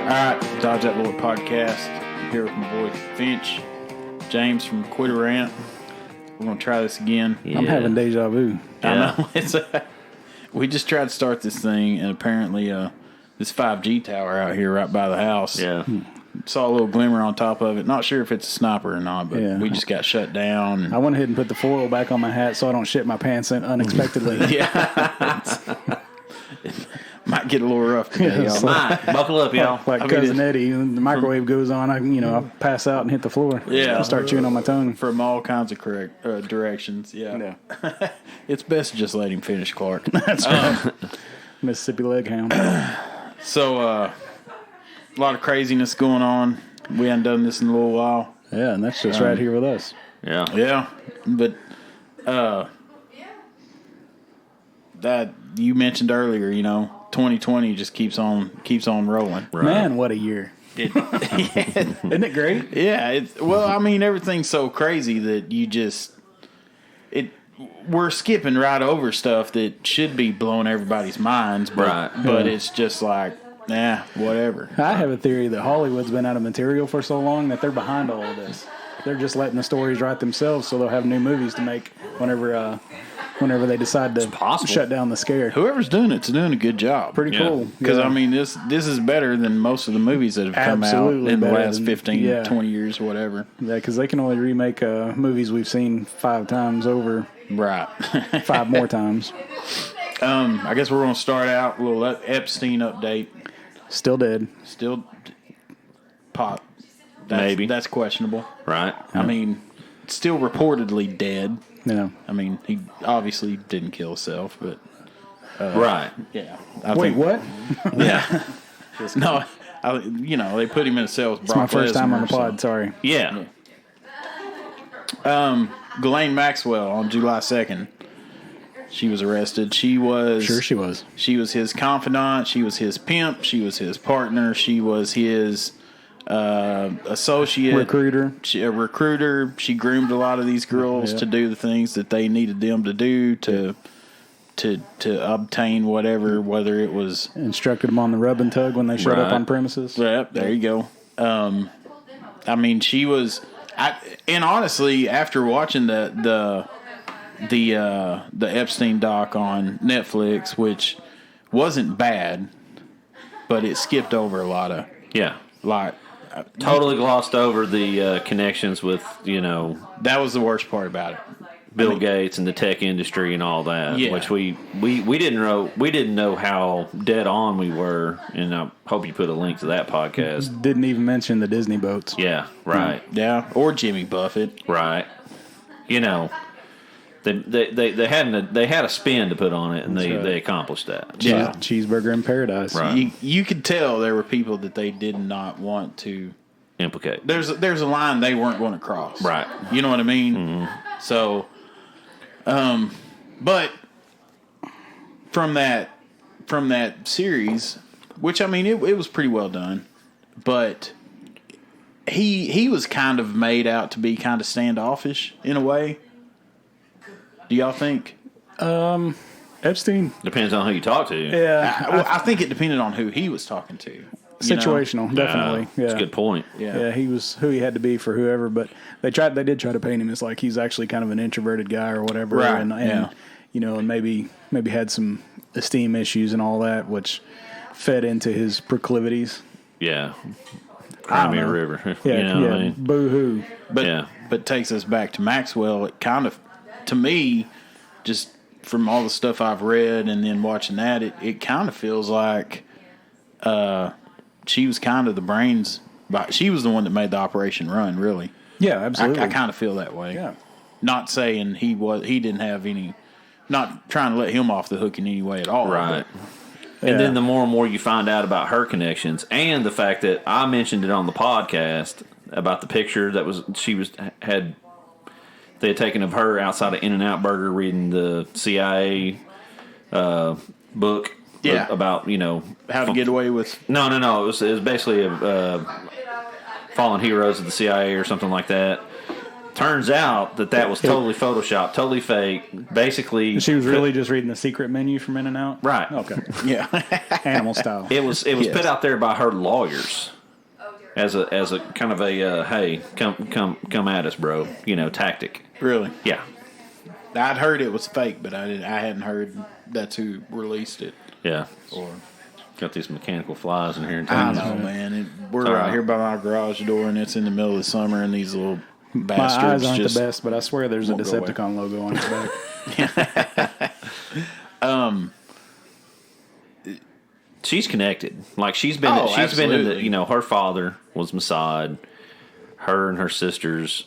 Alright, Dodge That Bullet Podcast. I'm here with my boy Finch, James from QuitterRant. We're going to try this again. Yeah. I'm having deja vu. I know. We just tried to start this thing, and apparently this 5G tower out here right by the house. Yeah. Saw a little glimmer on top of it. Not sure if it's a sniper or not, but we just got shut down. I went ahead and put the foil back on my hat so I don't shit my pants in unexpectedly. Yeah. Might get a little rough today, y'all. Buckle up, y'all. Like Cousin Eddie, when the microwave goes on, I pass out and hit the floor. Yeah. I start chewing on my tongue. From all kinds of correct directions, yeah. It's best to just let him finish, Clark. That's right. Mississippi leg hound. So, a lot of craziness going on. We hadn't done this in a little while. Yeah, and that's just right here with us. Yeah. Yeah, but that you mentioned earlier, 2020 just keeps on rolling. Right. Man, what a year. Isn't it great? Yeah, everything's so crazy that we're skipping right over stuff that should be blowing everybody's minds, but it's just like, whatever. I have a theory that Hollywood's been out of material for so long that they're behind all of this. They're just letting the stories write themselves, so they'll have new movies to make whenever they decide to shut down the scare. Whoever's doing it's doing a good job. Pretty cool. Because, this is better than most of the movies that have come out in the last 15, 20 years, whatever. Yeah, because they can only remake movies we've seen 5 times over. Right. 5 more times. I guess we're going to start out with a little Epstein update. Still dead. Still pop. Maybe. That's questionable. Right. Still reportedly dead. Yeah. He obviously didn't kill himself, but... right. Yeah. Wait, what? Yeah. No, they put him in a cell with Brock It's my first time on the Lesnar, pod, sorry. Yeah. Ghislane Maxwell on July 2nd. She was arrested. She was... Sure she was. She was his confidant. She was his pimp. She was his partner. She was his... associate recruiter. A recruiter. She groomed a lot of these girls to do the things that they needed them to do to obtain whatever, whether it was instructed them on the rub and tug when they showed up on premises. Yep, there you go. She was. And honestly, after watching the Epstein doc on Netflix, which wasn't bad, but it skipped over a lot of totally glossed over the connections with, that was the worst part about it. Bill Gates and the tech industry and all that, which we didn't know how dead on we were, and I hope you put a link to that podcast. Didn't even mention the Disney boats. Yeah, right. Yeah, or Jimmy Buffett. Right. They had a spin to put on it, and they accomplished that. Yeah, cheeseburger in paradise. Right. You could tell there were people that they did not want to implicate. There's a line they weren't going to cross. Right. You know what I mean? Mm-hmm. So, but from that series, which it was pretty well done, but he was kind of made out to be kind of standoffish in a way. Do y'all think? Epstein. Depends on who you talk to. Yeah. I think it depended on who he was talking to. Situational, definitely. That's a good point. Yeah, he was who he had to be for whoever, but they did try to paint him as like he's actually kind of an introverted guy or whatever. Right. And maybe had some esteem issues and all that, which fed into his proclivities. Yeah. Crimea River. Yeah, boo-hoo. But takes us back to Maxwell. It kind of, to me, just from all the stuff I've read and then watching that, it kind of feels like she was kind of the brains. She was the one that made the operation run, really. Yeah, absolutely. I kind of feel that way. Yeah. Not saying he didn't have any, not trying to let him off the hook in any way at all. Right. And then the more and more you find out about her connections and the fact that I mentioned it on the podcast about the picture that they had taken of her outside of In-N-Out Burger reading the CIA book about, how to get away with. No. It was basically fallen heroes of the CIA or something like that. Turns out that was totally photoshopped, totally fake. Basically, she was really just reading the secret menu from In-N-Out? Right. Okay. Yeah. Animal style. It was put out there by her lawyers as a kind of a hey, come at us, bro, tactic. Really? Yeah. I'd heard it was fake, but I hadn't heard that's who released it. Yeah. Or got these mechanical flies in here. I know, man. We're out here by my garage door, and it's in the middle of the summer, and these little bastards my eyes aren't just the best, but I swear there's a Decepticon logo on its back. She's connected. Like she's been absolutely. in the her father was Mossad. Her and her sisters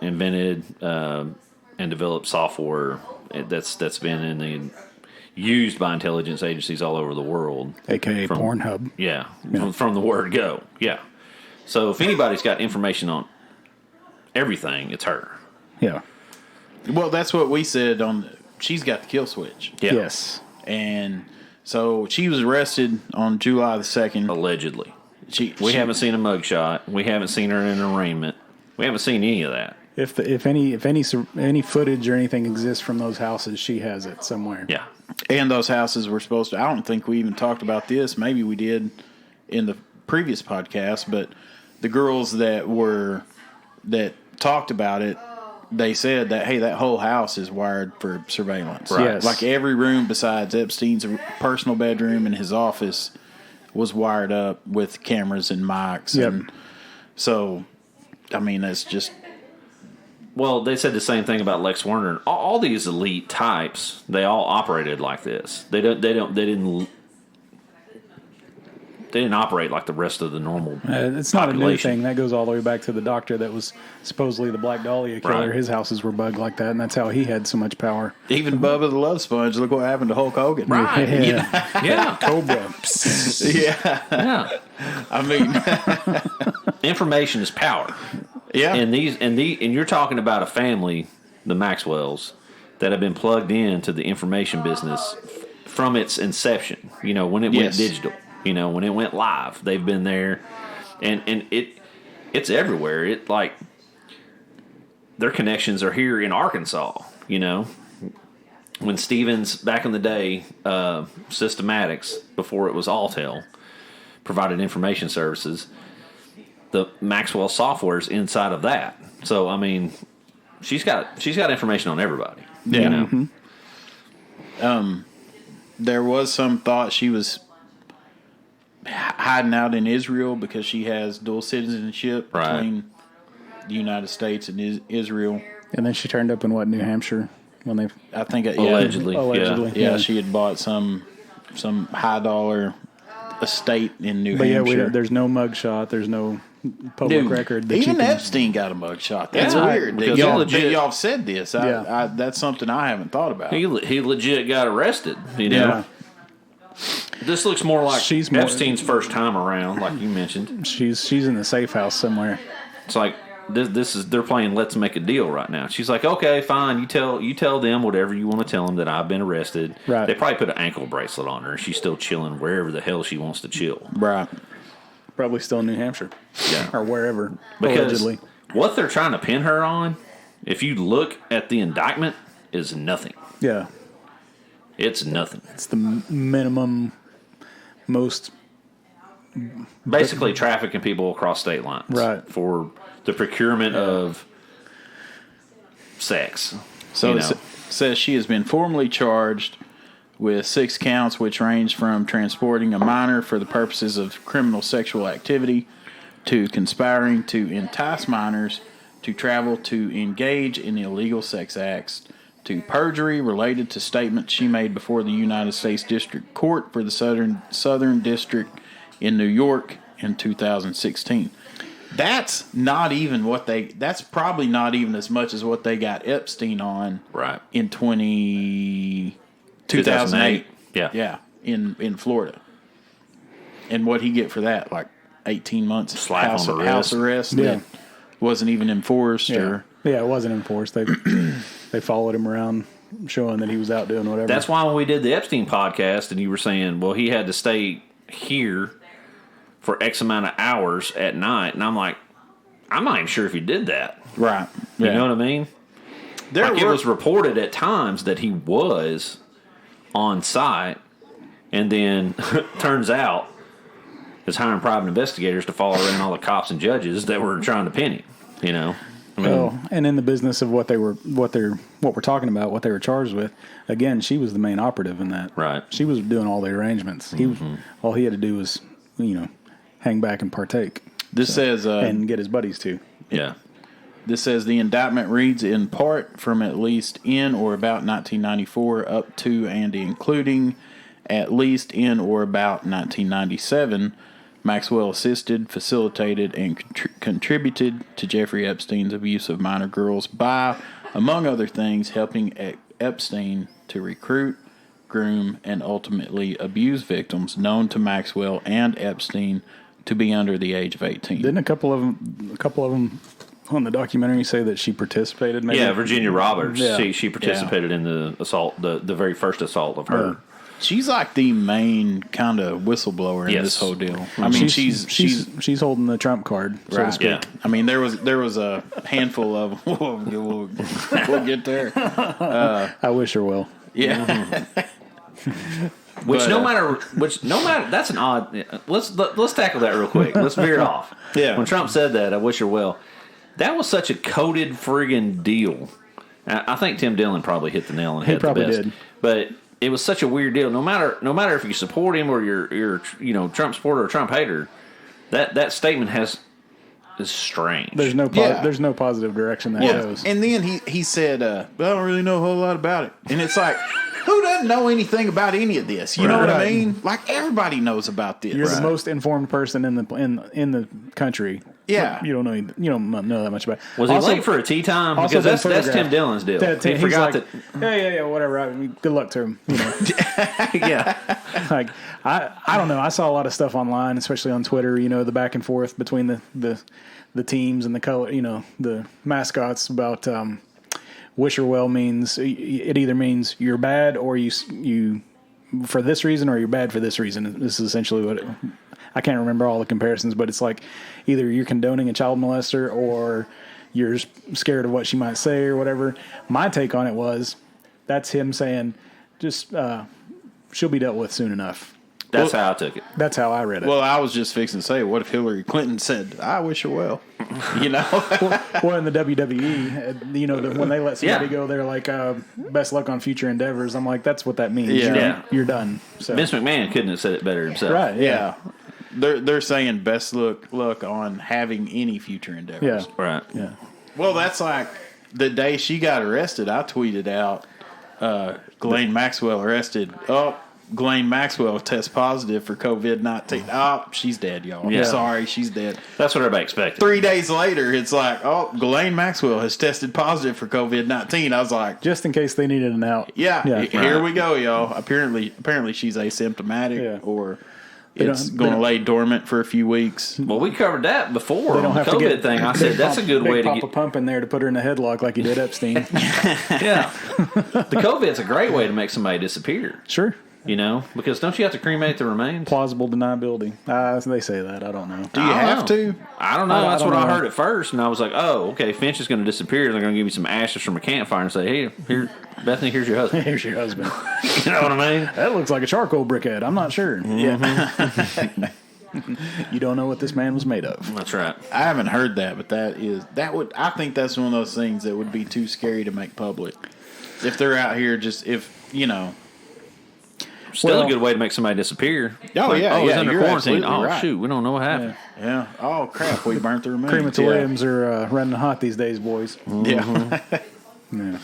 invented and developed software that's been used by intelligence agencies all over the world, AKA Pornhub. Yeah. From the word go. Yeah. So if anybody's got information on everything, it's her. Yeah. Well, that's what we said she's got the kill switch. Yeah. Yes. And so she was arrested on July the 2nd. Allegedly. We haven't seen a mugshot. We haven't seen her in an arraignment. We haven't seen any of that. If any footage or anything exists from those houses, she has it somewhere. Yeah. And those houses were supposed to, I don't think we even talked about this. Maybe we did in the previous podcast, but the girls that talked about it, they said that, hey, that whole house is wired for surveillance. Right. Yes. Like every room besides Epstein's personal bedroom and his office was wired up with cameras and mics. Yep. And so, I mean, that's just... Well, they said the same thing about Lex Werner. All these elite types, they all operated like this. They didn't operate like the rest of the normal It's not population. a new thing. That goes all the way back to the doctor that was supposedly the Black Dahlia killer. Right. His houses were bugged like that, and that's how he had so much power. Even Bubba the Love Sponge, look what happened to Hulk Hogan. Right. Yeah. Yeah. Cobra. Yeah. Yeah. I mean... Information is power. Yeah. And you're talking about a family, the Maxwells, that have been plugged into the information business from its inception. When it went digital. When it went live, they've been there, and it's everywhere. It like their connections are here in Arkansas. When Stevens back in the day, Systematics before it was Alltel, provided information services. The Maxwell software's inside of that. So I mean, she's got information on everybody. Yeah. There was some thought she was hiding out in Israel because she has dual citizenship between the United States and Israel. And then she turned up in New Hampshire when they... I think Allegedly. Yeah, she had bought some high dollar estate in New But Hampshire. yeah, there's no mugshot. There's no public record. That Even you can, Epstein got a mugshot. That's Yeah, weird. because Y'all have said this. Yeah. That's something I haven't thought about. He legit got arrested. Yeah. This looks more like She's more- Epstein's first time around, like you mentioned. She's in the safe house somewhere. It's like they're playing Let's Make a Deal right now. She's like, okay, fine. You tell them whatever you want to tell them that I've been arrested. Right. They probably put an ankle bracelet on her, and she's still chilling wherever the hell she wants to chill. Right. Probably still in New Hampshire. Yeah. Or wherever. Because allegedly. what they're trying to pin her on, if you look at the indictment, is nothing. Yeah. It's nothing. It's the minimum, most... Basically trafficking people across state lines. Right. For the procurement of sex. So it says she has been formally charged with 6 counts, which range from transporting a minor for the purposes of criminal sexual activity to conspiring to entice minors to travel to engage in illegal sex acts to perjury related to statements she made before the United States District Court for the Southern District in New York in 2016. That's not even that's probably not even as much as what they got Epstein on Right. in 2008. Yeah. Yeah, in Florida. And what'd he get for that? Like 18 months Slap house, on the house arrest Yeah. that wasn't even enforced Yeah, it wasn't enforced. They followed him around, showing that he was out doing whatever. That's why when we did the Epstein podcast and you were saying, well, he had to stay here for X amount of hours at night. And I'm like, I'm not even sure if he did that. Right. You know what I mean? It was reported at times that he was on site, and then turns out is hiring private investigators to follow around all the cops and judges that were trying to pin him. You know, I mean, and in the business of what we're talking about, what they were charged with, again, she was the main operative in that. Right. She was doing all the arrangements. All he had to do was, hang back and partake. This says and get his buddies too. Yeah. This says the indictment reads in part from at least in or about 1994 up to and including at least in or about 1997. Maxwell assisted, facilitated, and contributed to Jeffrey Epstein's abuse of minor girls by, among other things, helping Epstein to recruit, groom, and ultimately abuse victims known to Maxwell and Epstein to be under the age of 18. Didn't a couple of them on the documentary say that she participated? Maybe? Yeah, Virginia Roberts. Yeah. She participated in the assault, the very first assault of her. She's like the main kind of whistleblower in this whole deal. I mean, she's holding the Trump card, so to speak. Yeah. I mean, there was a handful of. We'll get there. I wish her well. Yeah. No matter that's an odd. Let's tackle that real quick. Let's veer off. Yeah. When Trump said that, I wish her well. That was such a coded friggin' deal. I think Tim Dillon probably hit the nail on the head. He probably the best. did. But it was such a weird deal. No matter if you support him or you're Trump supporter or Trump hater, that statement is strange. There's no positive direction that goes. And then he said, I don't really know a whole lot about it. And it's like, who doesn't know anything about any of this? You know what I mean? Like, everybody knows about this. You're the most informed person in the country. Yeah. You don't know that much about it. Was he late for a tea time? Because that's Tim Dillon's deal. He forgot that. Yeah, whatever. I mean, good luck to him. Yeah. Like I don't know. I saw a lot of stuff online, especially on Twitter. The back and forth between the teams and the color. The mascots about. Wish her well means it either means you're bad or you for this reason or you're bad for this reason. This is essentially what I can't remember all the comparisons, but it's like either you're condoning a child molester or you're scared of what she might say or whatever. My take on it was that's him saying just she'll be dealt with soon enough. That's how I took it. That's how I read it. Well, I was just fixing to say, what if Hillary Clinton said, I wish her well? Well, in the WWE, when they let somebody go, they're like, best luck on future endeavors. I'm like, that's what that means. Yeah. You're done. So. Vince McMahon couldn't have said it better himself. Right, yeah. They're saying best luck on having any future endeavors. Yeah. Right. Yeah. Well, that's like the day she got arrested, I tweeted out, Ghislane Maxwell arrested. Oh, Ghislane Maxwell tests positive for COVID-19. Oh, she's dead, y'all. Yeah. Sorry, she's dead. That's what everybody expected. 3 days later, it's like, oh, Ghislane Maxwell has tested positive for COVID-19. I was like, just in case they needed an out. Yeah. Here we go, y'all. Apparently she's asymptomatic or it's going to lay dormant for a few weeks. Well, we covered that before on the COVID to get thing. I said that's a good way to get a pump in there to put her in a headlock like you did Epstein. Yeah. The COVID's a great way to make somebody disappear. Sure. Because don't you have to cremate the remains? Plausible deniability. They say that. I don't know. Do you have to? I don't know. That's what I heard at first. And I was like, oh, okay, Finch is going to disappear. They're going to give you some ashes from a campfire and say, hey, here, Bethany, here's your husband. Here's your husband. You know what I mean? That looks like a charcoal briquette. I'm not sure. Mm-hmm. Yeah. You don't know what this man was made of. That's right. I haven't heard that, but I think that's one of those things that would be too scary to make public. If they're out here Still a good way to make somebody disappear. Oh, yeah. He's under quarantine. Oh, right. shoot. We don't know what happened. Yeah. Oh, crap. We burnt the remains. Crematoriums are running hot these days, boys. Mm-hmm. Yeah.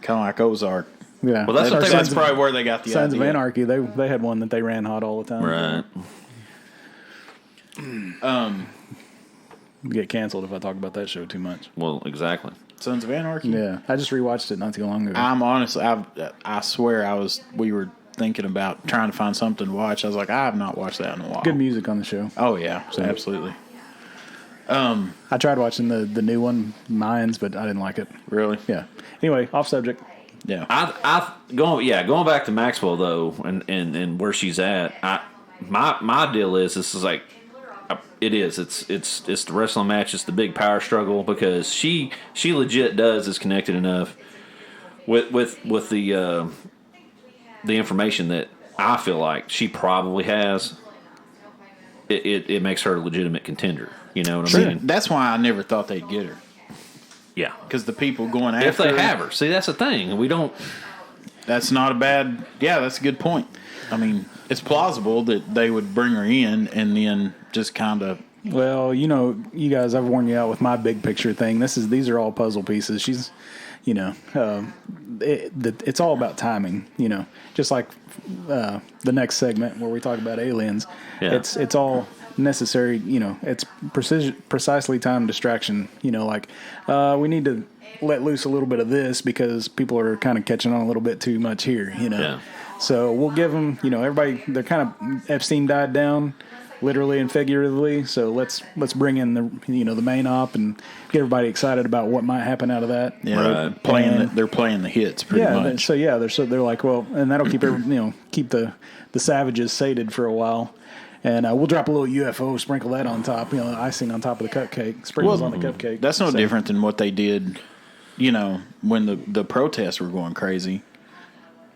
Kind of like Ozark. Yeah. Well, that's probably where they got the Sons idea. of Anarchy. They had one that they ran hot all the time. Right. Get canceled if I talk about that show too much. Well, exactly. Sons of Anarchy? Yeah. I just rewatched it not too long ago. I'm honestly, I swear we were thinking about trying to find something to watch. I was like, I have not watched that in a while. Good music on the show. Oh, yeah. Absolutely. I tried watching the new one, Mayans, but I didn't like it. Really? Yeah. Anyway, off subject. Yeah. Going back to Maxwell though, and where she's at. My deal is this is like It is. It's the wrestling match. It's the big power struggle because she legit is connected enough with the information that I feel like she probably has. It makes her a legitimate contender. You know what I mean? That's why I never thought they'd get her. Yeah, because the people going after if they have her. See, that's the thing. We don't. That's not a bad. Yeah, that's a good point. I mean, it's plausible that they would bring her in and then just kind of. Well, you guys, I've worn you out with my big picture thing. These are all puzzle pieces. She's, it's all about timing. Just like the next segment where we talk about aliens. Yeah. It's all necessary. It's precisely timed distraction. We need to let loose a little bit of this because people are kind of catching on a little bit too much here. Yeah. So we'll give them. Everybody. They're kind of Epstein died down. Literally and figuratively, so let's bring in the the main op and get everybody excited about what might happen out of that. Yeah, they're playing the hits pretty much. They're like, well, and that'll keep keep the savages sated for a while, and we'll drop a little UFO, sprinkle that on top, icing on top of the cupcake, sprinkles on the cupcake. That's no different than what they did, when the protests were going crazy.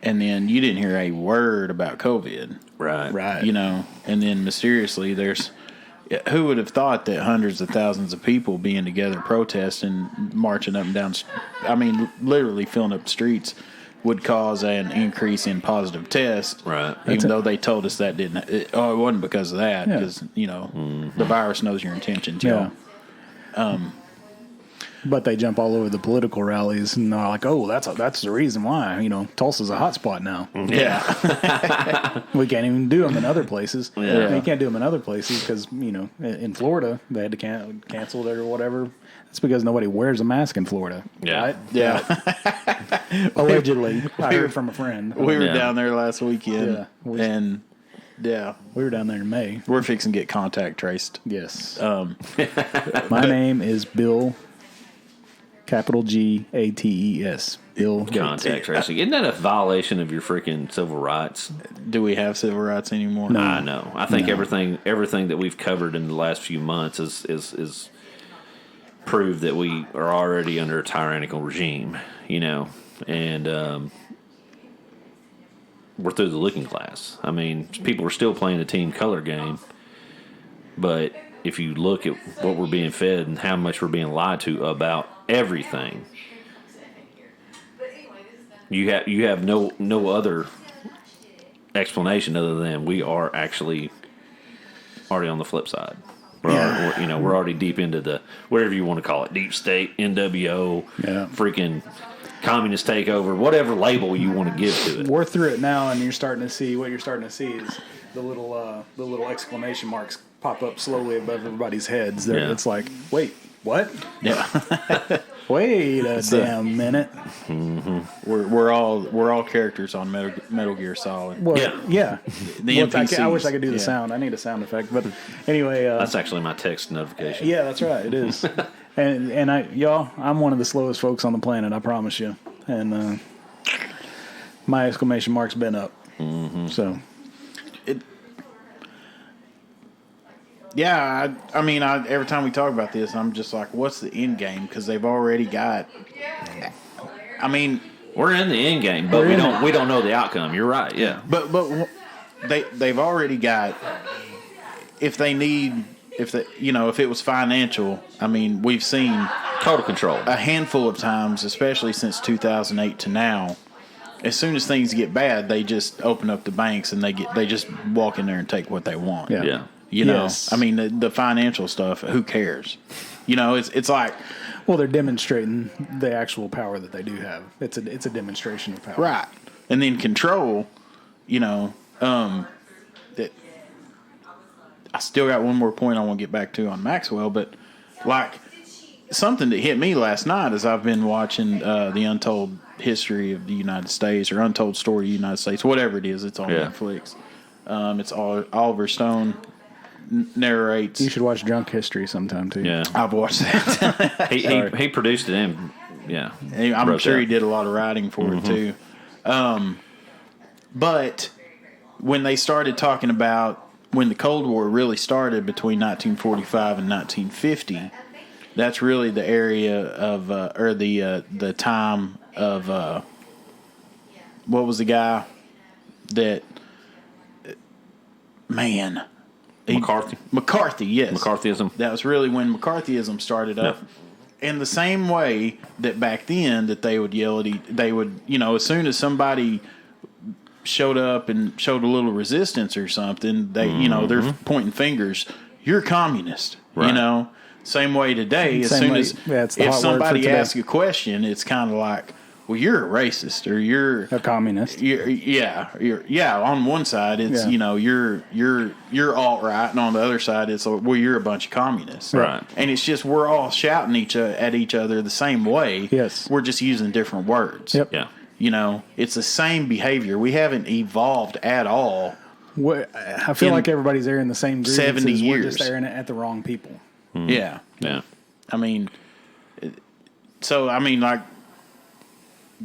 And then you didn't hear a word about COVID. Right. And then mysteriously who would have thought that hundreds of thousands of people being together protesting, marching up and down, literally filling up the streets would cause an increase in positive tests. Right. Even though they told us that it wasn't because of that. Because, the virus knows your intentions. Yeah. But they jump all over the political rallies and they're like, "Oh, that's the reason why Tulsa's a hot spot now." Yeah, we can't even do them in other places. Yeah. You can't do them in other places because in Florida they had to cancel it or whatever. It's because nobody wears a mask in Florida. Yeah, right? yeah. Allegedly, I heard from a friend. We were down there last weekend, and we were down there in May. We're fixing to get contact traced. Yes. My name is Bill. Capital GATES. Bill contact tracing. Isn't that a violation of your freaking civil rights? Do we have civil rights anymore? No, I know. I think everything that we've covered in the last few months is proved that we are already under a tyrannical regime, and we're through the looking glass. I mean, people are still playing the team color game, but if you look at what we're being fed and how much we're being lied to about everything, you have no other explanation other than we are actually already on the flip side. We're already deep into the whatever you want to call it, deep state, NWO, freaking communist takeover, whatever label you want to give to it. We're through it now, and you're starting to see is the little exclamation marks pop up slowly above everybody's heads. It's like, wait, what? Yeah. Wait a damn minute. Mm-hmm. We're all characters on Metal Gear Solid. Well, yeah. The NPCs. I wish I could do the sound. I need a sound effect, but anyway. That's actually my text notification. Yeah, that's right. It is. and I'm one of the slowest folks on the planet. I promise you. And my exclamation mark's been up. Mm-hmm. So. Yeah, I mean, every time we talk about this, I'm just like, what's the end game? Because they've already got. I mean, we're in the end game, but we don't know the outcome. You're right. Yeah, but they've already got. If it was financial, I mean, we've seen total control a handful of times, especially since 2008 to now. As soon as things get bad, they just open up the banks and they just walk in there and take what they want. Yeah. I mean, the financial stuff, who cares? It's like... Well, they're demonstrating the actual power that they do have. It's a demonstration of power. Right. And then control, that I still got one more point I want to get back to on Maxwell, but, like, something that hit me last night as I've been watching the Untold History of the United States or Untold Story of the United States, whatever it is, it's on Netflix. It's Oliver Stone narrates. You should watch Drunk History sometime too. Yeah, I've watched that. he produced it and I'm sure he did a lot of writing for it too. But when they started talking about when the Cold War really started between 1945 and 1950, that's really the area of or the time of what was the guy that McCarthy, yes. McCarthyism. That was really when McCarthyism started up. Yep. In the same way that back then that they would yell at they would, as soon as somebody showed up and showed a little resistance or something, they, they're pointing fingers. You're a communist, Right. Same way today. As Same soon way, as it's the if hot word somebody for today. asks a question, it's kind of like, well, you're a racist or you're A communist. You're on one side, it's Yeah. you're alt right, and on the other side, it's well, you're a bunch of communists, Right. And it's just we're all shouting at each other the same way. Yes. We're just using different words. Yep. Yeah. It's the same behavior. We haven't evolved at all. I feel In like everybody's airing the same grievances. 70 We're years. just airing it at the wrong people. Yeah. Yeah. I mean, like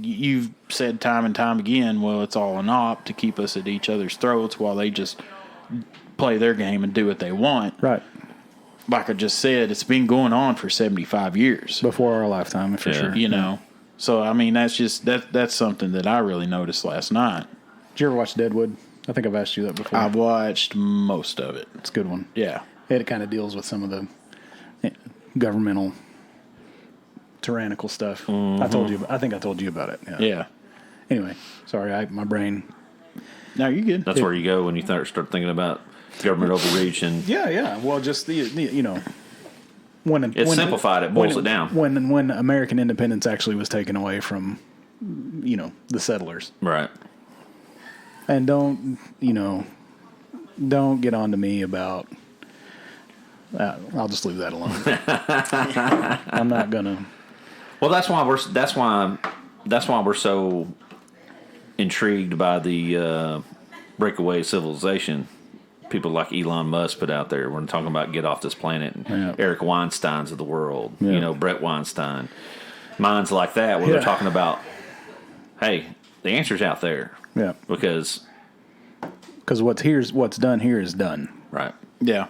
you've said time and time again, well, it's all an op to keep us at each other's throats while they just play their game and do what they want. Right. Like I just said, it's been going on for 75 years. Before our lifetime, for Yeah. sure. So, I mean, that's something that I really noticed last night. Did you ever watch Deadwood? I think I've asked you that before. I've watched most of it. It's a good one. Yeah. It kind of deals with some of the governmental tyrannical stuff. I think I told you about it. Yeah. Anyway, sorry, my brain. No, you're good. That's where you go when you start thinking about government overreach and Yeah. Well, just the when it's simplified. It boils it down. When American independence actually was taken away from the settlers. Right. And don't get on to me about. I'll just leave that alone. I'm not gonna. Well, that's why we're so intrigued by the breakaway civilization. People like Elon Musk put out there. We're talking about get off this planet. And Yeah. Eric Weinstein's of the world. Yeah. Brett Weinstein. Minds like that where they're talking about, hey, the answer's out there. Yeah. Because what's done here is done. right. Yeah.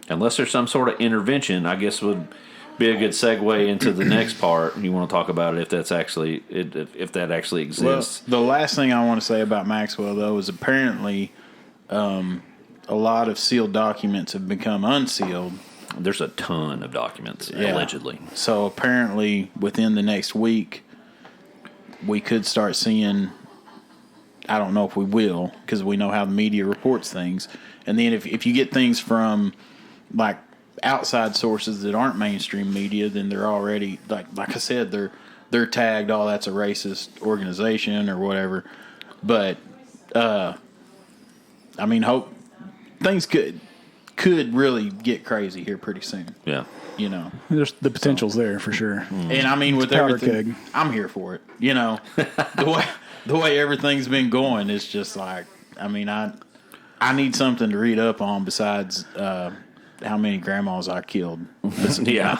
Unless there's some sort of intervention, I guess would be a good segue into the next part. You want to talk about it if that actually exists. Well, the last thing I want to say about Maxwell, though, is apparently a lot of sealed documents have become unsealed. There's a ton of documents, allegedly. So apparently within the next week, we could start seeing, I don't know if we will, because we know how the media reports things. And then if you get things from like outside sources that aren't mainstream media, then they're already like I said, they're tagged, oh, that's a racist organization or whatever. But I mean, hope things could really get crazy here pretty soon. Yeah. There's the potential's there for sure. And I mean, with powder everything, keg. I'm here for it. The way everything's been going is just like, I mean, I need something to read up on besides how many grandmas I killed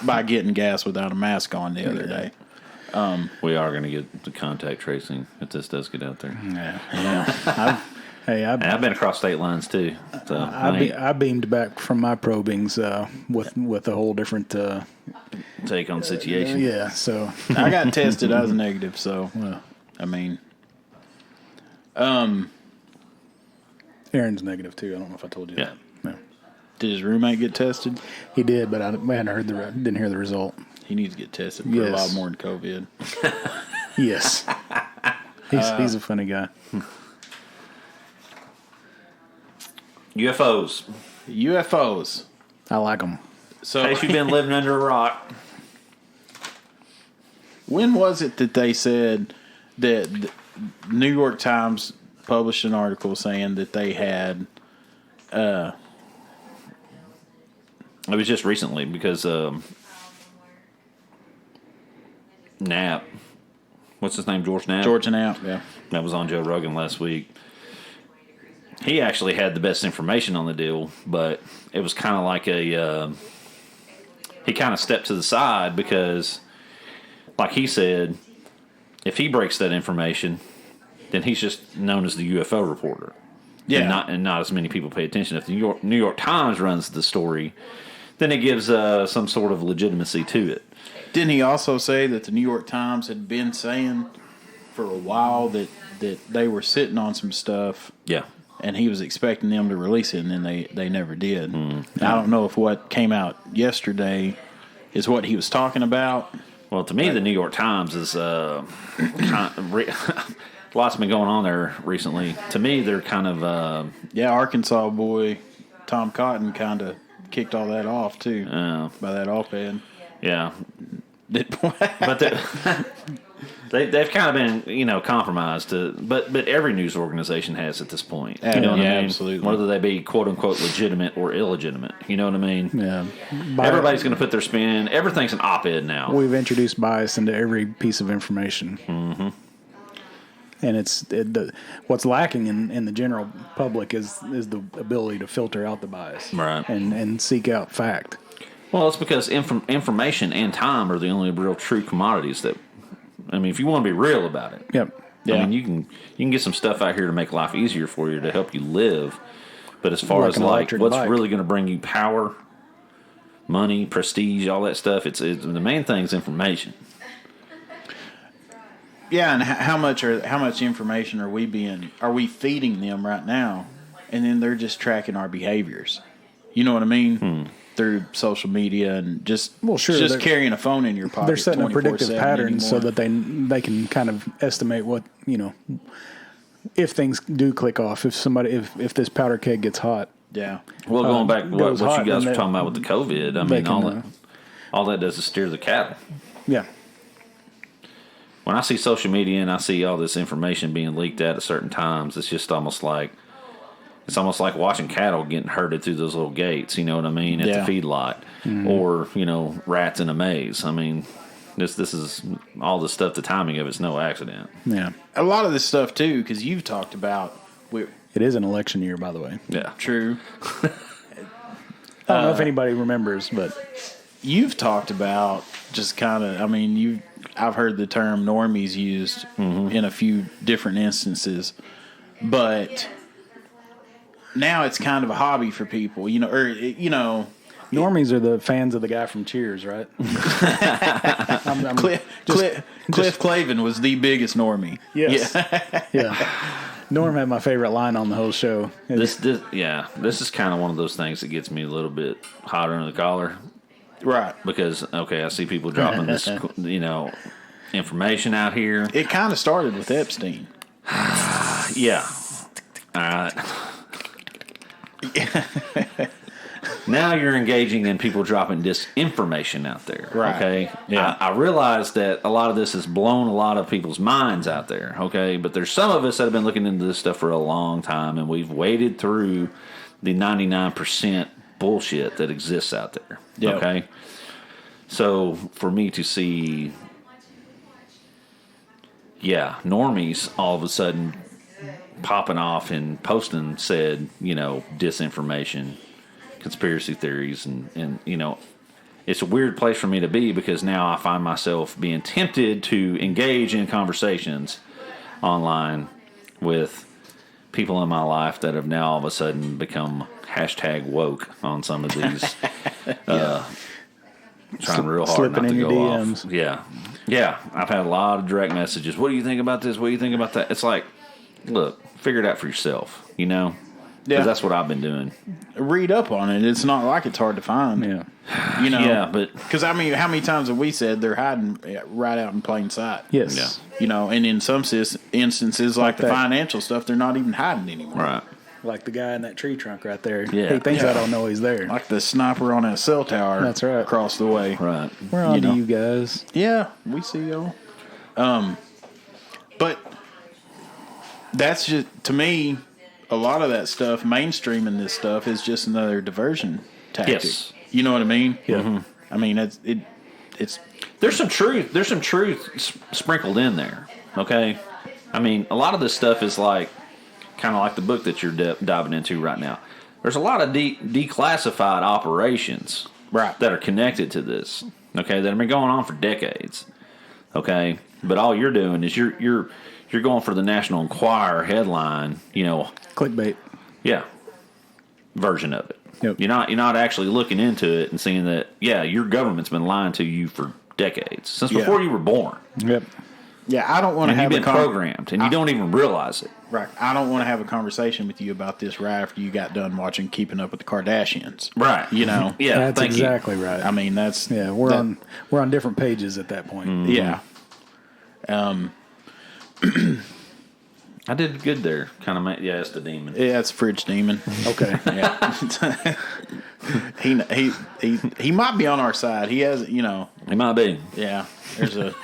by getting gas without a mask on the other day. We are going to get the contact tracing if this does get out there. Yeah. I've been across state lines too. So I beamed back from my probings with a whole different take on the situation. yeah. So I got tested. I was negative. So, I mean, Aaron's negative too. I don't know if I told you Yeah. that. No. did his roommate get tested? He did, but I hadn't didn't hear the result. He needs to get tested for a lot more than COVID. Yes. He's a funny guy. UFOs. I like him. So, In case you've been living under a rock. when was it that they said that the New York Times published an article saying that they had It was just recently because Knapp, what's his name, George Knapp? Georgia Knapp? Yeah. That was on Joe Rogan last week. He actually had the best information on the deal, but it was kind of like he kind of stepped to the side because, like he said, if he breaks that information, then he's just known as the UFO reporter. Yeah. And not as many people pay attention. If the New York Times runs the story, then it gives some sort of legitimacy to it. Didn't he also say that the New York Times had been saying for a while that they were sitting on some stuff? Yeah. And he was expecting them to release it, and then they never did. I don't know if what came out yesterday is what he was talking about. Well, to me, the New York Times is lots been going on there recently. To me, they're kind of Arkansas boy Tom Cotton kind of kicked all that off too by that op-ed. Yeah, but they've kind of been compromised but every news organization has at this point. You know what I mean? Absolutely. Whether they be quote unquote legitimate or illegitimate, you know what I mean? Yeah. Everybody's going to put their spin. Everything's an op-ed now. We've introduced bias into every piece of information. Mm-hmm. And what's lacking in the general public is the ability to filter out the bias, right, and seek out fact. Well, it's because information and time are the only real true commodities that. I mean, if you want to be real about it, yep. Yeah. I mean, you can get some stuff out here to make life easier for you to help you live, but as far as what's really going to bring you power, money, prestige, all that stuff, it's the main thing is information. Yeah, and how much information are we feeding them right now, and then they're just tracking our behaviors. You know what I mean? Through social media and just carrying a phone in your pocket. They're setting a predictive pattern anymore. So that they can kind of estimate what if things do click off, if this powder keg gets hot. Yeah. Well, going back to what you guys were talking about with the COVID, I mean, all that does is steer the cattle. Yeah. When I see social media and I see all this information being leaked out at certain times, it's just almost like watching cattle getting herded through those little gates, you know what I mean, at the feedlot, or rats in a maze. I mean, this is all the stuff. The timing of it's no accident. Yeah, a lot of this stuff too, because you've talked about. It is an election year, by the way. Yeah, true. I don't know if anybody remembers, but you've talked about just kind of. I mean, I've heard the term normies used in a few different instances, but. Now it's kind of a hobby for people, normies are the fans of the guy from Cheers, right? Cliff Clavin was the biggest normie. Yes. Yeah. Norm had my favorite line on the whole show. This is kind of one of those things that gets me a little bit hotter under the collar. Right. Because, I see people dropping this, information out here. It kind of started with Epstein. Yeah. All right. Now you're engaging in people dropping disinformation out there. Right. Okay. Yeah. I realize that a lot of this has blown a lot of people's minds out there. Okay. But there's some of us that have been looking into this stuff for a long time, and we've waded through the 99% bullshit that exists out there. Yep. Okay. So for me to see, normies all of a sudden popping off and posting said, disinformation, conspiracy theories, and it's a weird place for me to be, because now I find myself being tempted to engage in conversations online with people in my life that have now all of a sudden become #woke on some of these trying real hard not to go DMs. off. Yeah, I've had a lot of direct messages. What do you think about this? What do you think about that? It's like, look, figure it out for yourself, Because that's what I've been doing. Read up on it. It's not like it's hard to find. Yeah. Yeah, but... Because, how many times have we said they're hiding right out in plain sight? Yes. Yeah. And in some instances, like the financial stuff, they're not even hiding anymore. Right. Like the guy in that tree trunk right there. Yeah. He thinks I don't know he's there. Like the sniper on that cell tower. That's right. Across the way. Right. We're on to you guys. Yeah, we see y'all. But... That's just, to me, a lot of that stuff, mainstreaming this stuff, is just another diversion tactic. Yes. You know what I mean? Yeah. Mm-hmm. I mean, it's there's some truth sprinkled in there. Okay, I mean, a lot of this stuff is like kind of like the book that you're diving into right now. There's a lot of declassified operations, right, that are connected to this. Okay, that have been going on for decades. Okay, but all you're doing is you're going for the National Enquirer headline, Clickbait. version of it. Yep. You're not actually looking into it and seeing that, your government's been lying to you for decades, since before you were born. Yep. Yeah, I don't want to have you've been programmed, and you don't even realize it. Right. I don't want to have a conversation with you about this right after you got done watching Keeping Up with the Kardashians. Right. Yeah. That's exactly right. I mean, that's we're on different pages at that point. Mm-hmm. Yeah. I did good there. Kind of, it's the demon. Yeah, it's Fridge Demon. Okay. Yeah. he might be on our side. He has, He might be. Yeah. There's a.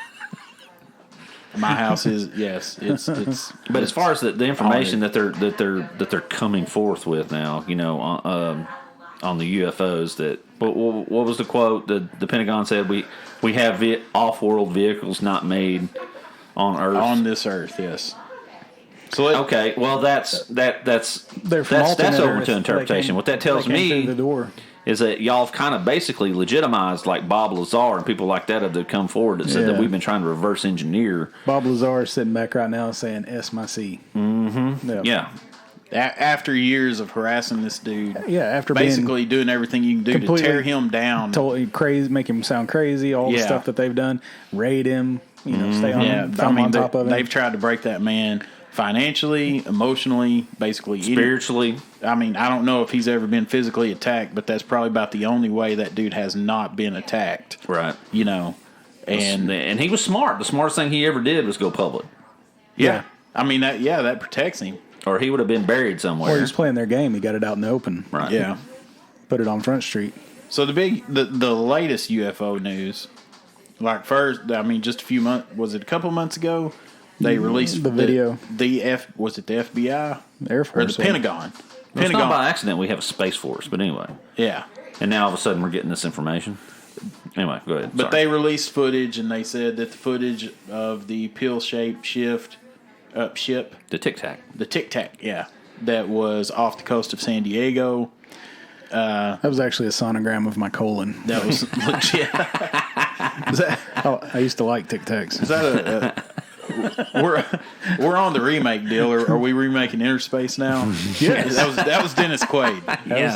My house is it's. But as far as the information that they're coming forth with now, on the UFOs, that what was the quote? The Pentagon said we have off-world vehicles not made on Earth, on this Earth. Yes. So okay, well that's They're from open Earth. to interpretation. What that tells me through the door. is that y'all have kind of basically legitimized like Bob Lazar and people like that have come forward that said that we've been trying to reverse engineer. Bob Lazar is sitting back right now saying S my C. Mm-hmm. Yep. Yeah. After years of harassing this dude, after basically doing everything you can do to tear him down, totally crazy, make him sound crazy, all the stuff that they've done, raid him, stay on, on top of him. They've tried to break that man financially, emotionally, basically spiritually. I don't know if he's ever been physically attacked, but that's probably about the only way that dude has not been attacked. Right. And he was smart. The smartest thing he ever did was go public. Yeah. That protects him. Or he would have been buried somewhere. Or he's playing their game. He got it out in the open. Right. Yeah. Put it on Front Street. So the latest UFO news, like first, just was it a couple months ago? They released the video. Was it the FBI? Air Force. Or the Pentagon? It's not by accident we have a Space Force, but anyway. Yeah. And now all of a sudden we're getting this information. Anyway, go ahead. But they released footage, and they said that the footage of the pill-shaped ship, the Tic Tac, that was off the coast of San Diego. That was actually a sonogram of my colon. That was legit. I used to like Tic Tacs. Is that we're on the remake deal, or are we remaking Interspace now? Yes. That was Dennis Quaid.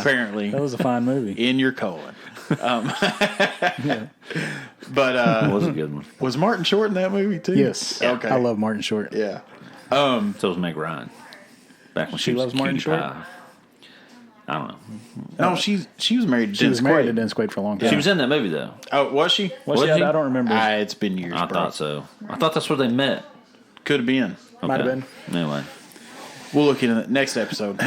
Apparently that was a fine movie. In your colon. Yeah. But it was a good one. Was Martin Short in that movie too? Yes. Okay. I love Martin Short. Yeah. So was Meg Ryan. Back when she was loves Martin Short. I don't know. No, she was married to Dennis Quaid. She was married to Dennis Quaid for a long time. She was in that movie though. Oh, was she? Was she? I don't remember. It's been years. I thought so. I thought that's where they met. Could have been. Okay. Might have been. Anyway. We'll look into the next episode.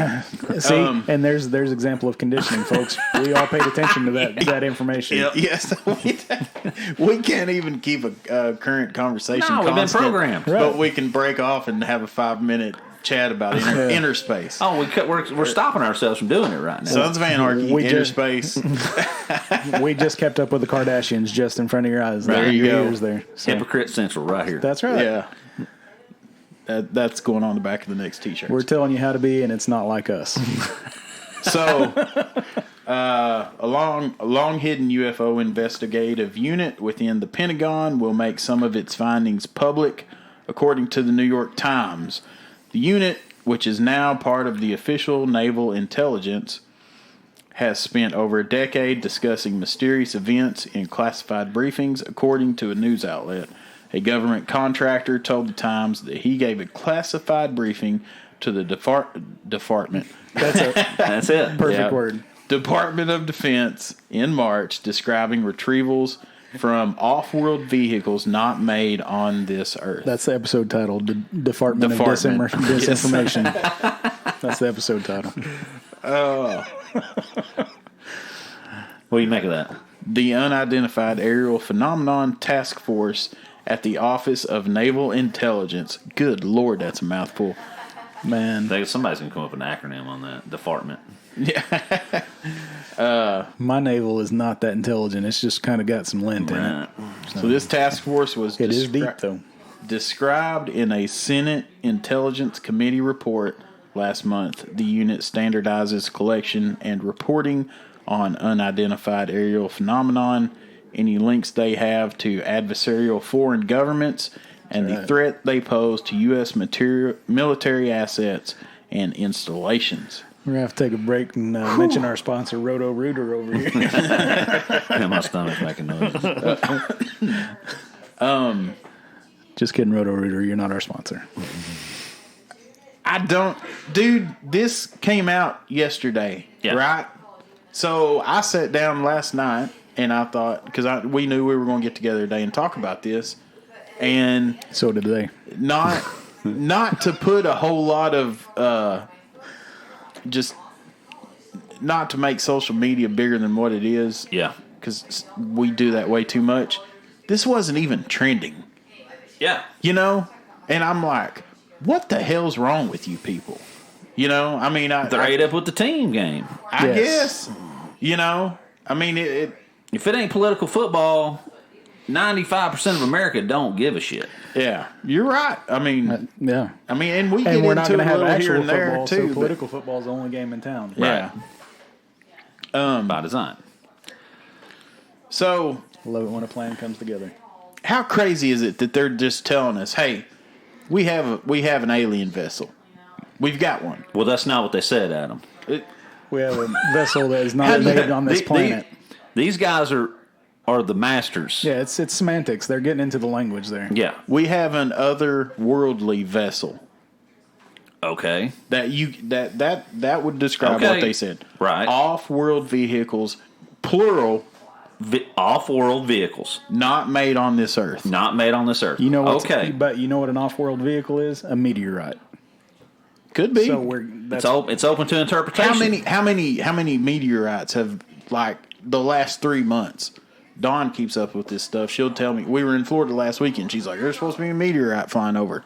See, and there's example of conditioning, folks. We all paid attention to that information. Yep. Yes, we can't even keep a current conversation. No, we've been programmed, but we can break off and have a 5-minute chat about inner space. Oh, we're stopping ourselves from doing it right now. Sons of Anarchy, inner space. We just kept up with the Kardashians just in front of your eyes. There you go. There. So. Hypocrite Central right here. That's right. Yeah. That's going on the back of the next T-shirt. We're telling you how to be, and it's not like us. So, a long-hidden UFO investigative unit within the Pentagon will make some of its findings public, according to the New York Times. The unit, which is now part of the official naval intelligence, has spent over a decade discussing mysterious events in classified briefings, according to a news outlet. A government contractor told the Times that he gave a classified briefing to the department. That's it. Perfect word. Department of Defense in March, describing retrievals from off-world vehicles not made on this Earth. That's the episode title. Department of Disinformation. That's the episode title. What do you make of that? The Unidentified Aerial Phenomenon Task Force at the Office of Naval Intelligence. Good Lord, that's a mouthful. Man. Somebody's going to come up with an acronym on that. Department. Yeah. My naval is not that intelligent. It's just kind of got some lint in it. So this task force was is deep, though. Described in a Senate Intelligence Committee report last month. The unit standardizes collection and reporting on unidentified aerial phenomenon, any links they have to adversarial foreign governments, and the threat they pose to U.S. military assets and installations. We're going to have to take a break and mention our sponsor, Roto-Rooter, over here. Yeah, my stomach's making noises. Just kidding, Roto-Rooter. You're not our sponsor. Dude, this came out yesterday, right? So I sat down last night and I thought, because we knew we were going to get together today and talk about this, and so did they. Not to put a whole lot of just not to make social media bigger than what it is. Yeah, because we do that way too much. This wasn't even trending. Yeah, and I'm like, what the hell's wrong with you people? I mean, they're ate up with the team game. I guess. I mean, if it ain't political football, 95% of America don't give a shit. Yeah, you're right. I mean, yeah. I mean, and we get we're into not going to have actual here and there football, too. So political football is the only game in town. Yeah. By design. So, I love it when a plan comes together. How crazy is it that they're just telling us, "Hey, we have an alien vessel. We've got one." Well, that's not what they said, Adam. We have a vessel that is not made on this planet. These guys are the masters. Yeah, it's semantics. They're getting into the language there. Yeah. We have an otherworldly vessel. Okay. That would describe what they said. Right. Off-world vehicles, plural. Off-world vehicles. Not made on this earth. Not made on this earth. Okay. But you know what an off-world vehicle is? A meteorite. Could be. So it's open to interpretation. How many meteorites have, like, the last 3 months? Dawn keeps up with this stuff. She'll tell me. We were in Florida last weekend. She's like, there's supposed to be a meteorite flying over.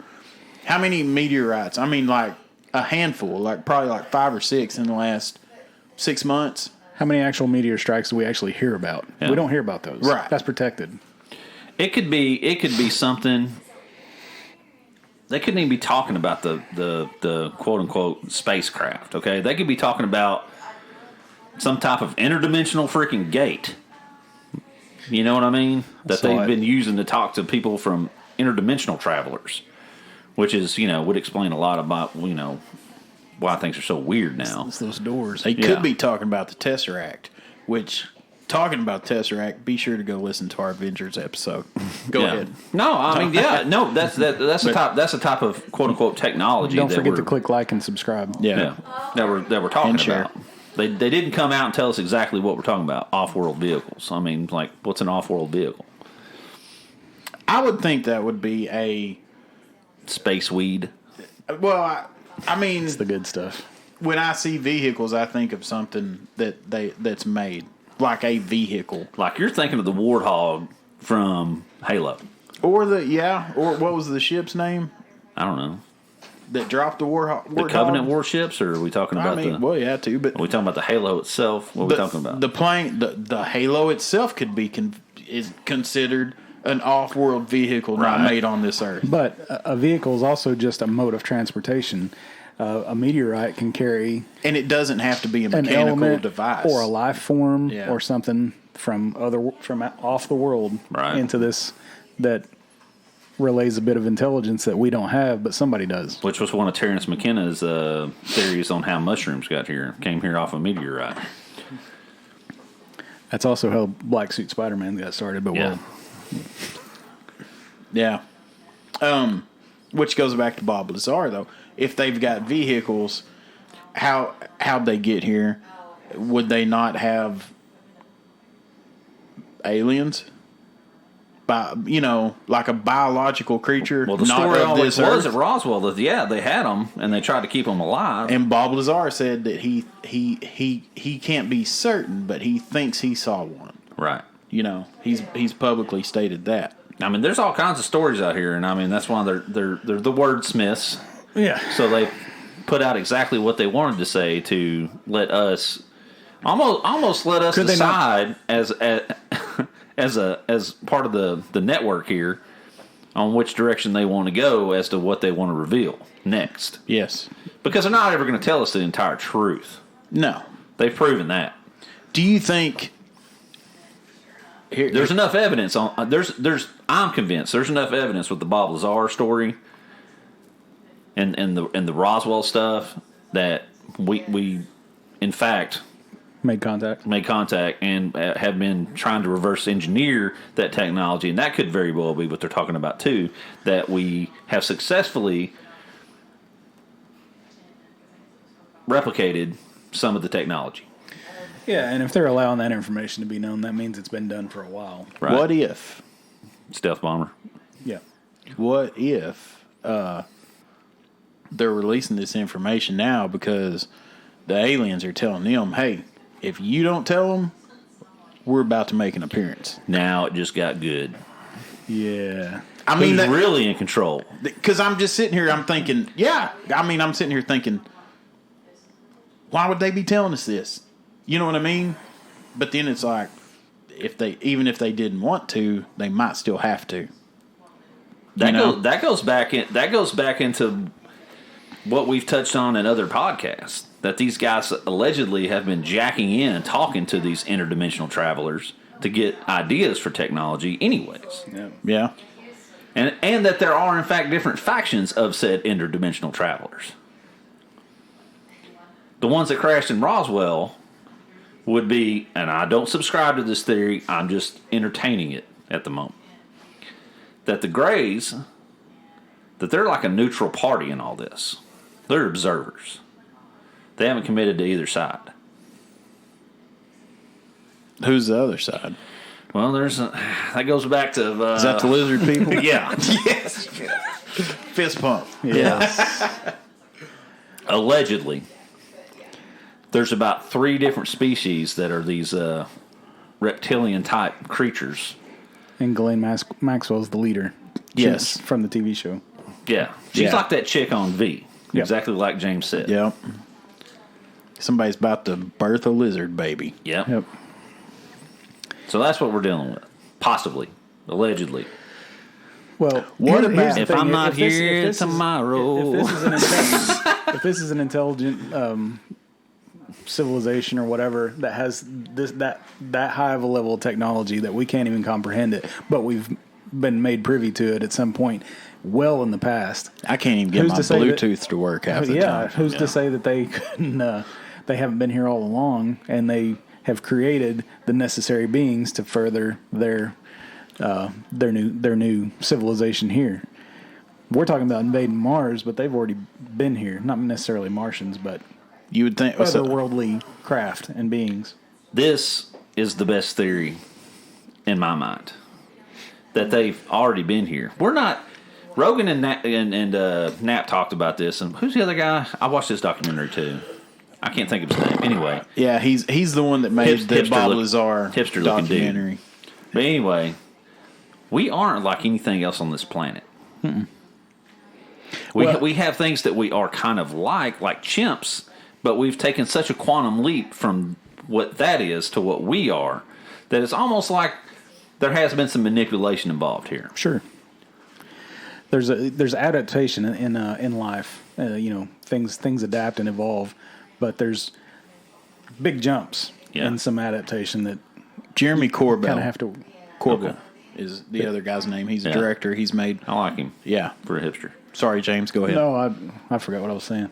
How many meteorites? I mean, like, a handful. Like, probably like 5 or 6 in the last 6 months. How many actual meteor strikes do we actually hear about? Yeah. We don't hear about those. Right. That's protected. It could be something. They couldn't even be talking about the quote unquote spacecraft. Okay, they could be talking about some type of interdimensional freaking gate. You know what I mean? That they've been using to talk to people from interdimensional travelers, which is would explain a lot about why things are so weird now. It's those doors. They could be talking about the Tesseract, which, talking about Tesseract, be sure to go listen to our Avengers episode. Go ahead. No, I mean, that's the type of quote unquote technology. Don't forget to click like and subscribe. Yeah. That we're talking about. They didn't come out and tell us exactly what we're talking about. Off-world vehicles. I mean, like, what's an off-world vehicle? I would think that would be a space weed. Well, I mean, it's the good stuff. When I see vehicles, I think of something that's made like a vehicle. Like you're thinking of the Warthog from Halo, or what was the ship's name? I don't know. That dropped the Warthog. The Covenant warships, or are we talking about but are we talking about the Halo itself? What are we talking about? The plane, the Halo itself could be is considered an off-world vehicle not made on this earth. But a vehicle is also just a mode of transportation. A meteorite can carry, and it doesn't have to be a mechanical device or a life form or something from off the world into this that relays a bit of intelligence that we don't have, but somebody does. Which was one of Terrence McKenna's theories on how mushrooms came here off a meteorite. That's also how Black Suit Spider-Man got started, but yeah. Which goes back to Bob Lazar, though. If they've got vehicles, how'd they get here? Would they not have aliens? Like a biological creature. Well, the story always was at Roswell that they had them and they tried to keep them alive. And Bob Lazar said that he can't be certain, but he thinks he saw one. Right. He's publicly stated that. I mean, there's all kinds of stories out here, and I mean that's why they're the wordsmiths. Yeah. So they put out exactly what they wanted to say to let us almost let us decide as part of the network here on which direction they want to go as to what they want to reveal next. Yes. Because they're not ever going to tell us the entire truth. No. They've proven that. Do you think there's enough evidence on I'm convinced there's enough evidence with the Bob Lazar story and the Roswell stuff that we in fact, made contact and have been trying to reverse engineer that technology, and that could very well be what they're talking about too, that we have successfully replicated some of the technology. Yeah, and if they're allowing that information to be known, that means it's been done for a while. Right. What if? Stealth bomber. Yeah. What if they're releasing this information now because the aliens are telling them, hey, if you don't tell them, we're about to make an appearance. Now it just got good. Yeah. I mean, Who's really in control? Because I'm just sitting here, I'm thinking, I'm sitting here thinking, why would they be telling us this? You know what I mean? But then it's like, even if they didn't want to, they might still have to. That goes back into what we've touched on in other podcasts, that these guys allegedly have been jacking in and talking to these interdimensional travelers to get ideas for technology anyways. Yeah. And that there are, in fact, different factions of said interdimensional travelers. The ones that crashed in Roswell would be, and I don't subscribe to this theory, I'm just entertaining it at the moment, that the Greys, that they're like a neutral party in all this. They're observers. They haven't committed to either side. Who's the other side? Well, that goes back to... Is that the lizard people? Yeah. Yes. Fist pump. Yes. Allegedly. There's about 3 different species that are these reptilian-type creatures. And Ghislane Maxwell's the leader. Yes. From the TV show. Yeah. She's like that chick on V. Yep. Exactly like James said. Yep. Somebody's about to birth a lizard baby. Yep. So that's what we're dealing with. Possibly. Allegedly. Well, what about if I'm not here tomorrow? If this is an intelligent civilization or whatever that has that high of a level of technology that we can't even comprehend it, but we've been made privy to it at some point well in the past. I can't even get my Bluetooth to work half the time. Who's to say that they couldn't? They haven't been here all along, and they have created the necessary beings to further their new civilization here. We're talking about invading Mars, but they've already been here. Not necessarily Martians, but you would think otherworldly craft and beings. This is the best theory in my mind, that they've already been here. We're not. Rogan and Nap talked about this, and who's the other guy? I watched this documentary too. I can't think of his name. Anyway, yeah, he's the one that made the Bob Lazar documentary. But anyway, we aren't like anything else on this planet. We have things that we are kind of like chimps, but we've taken such a quantum leap from what that is to what we are that it's almost like there has been some manipulation involved here. Sure. There's adaptation in life. Things adapt and evolve, but there's big jumps in some adaptation that Jeremy Corbell kind of have to. Corbell is the other guy's name. He's a director. He's made. I like him. Yeah, for a hipster. Sorry, James. Go ahead. No, I forgot what I was saying.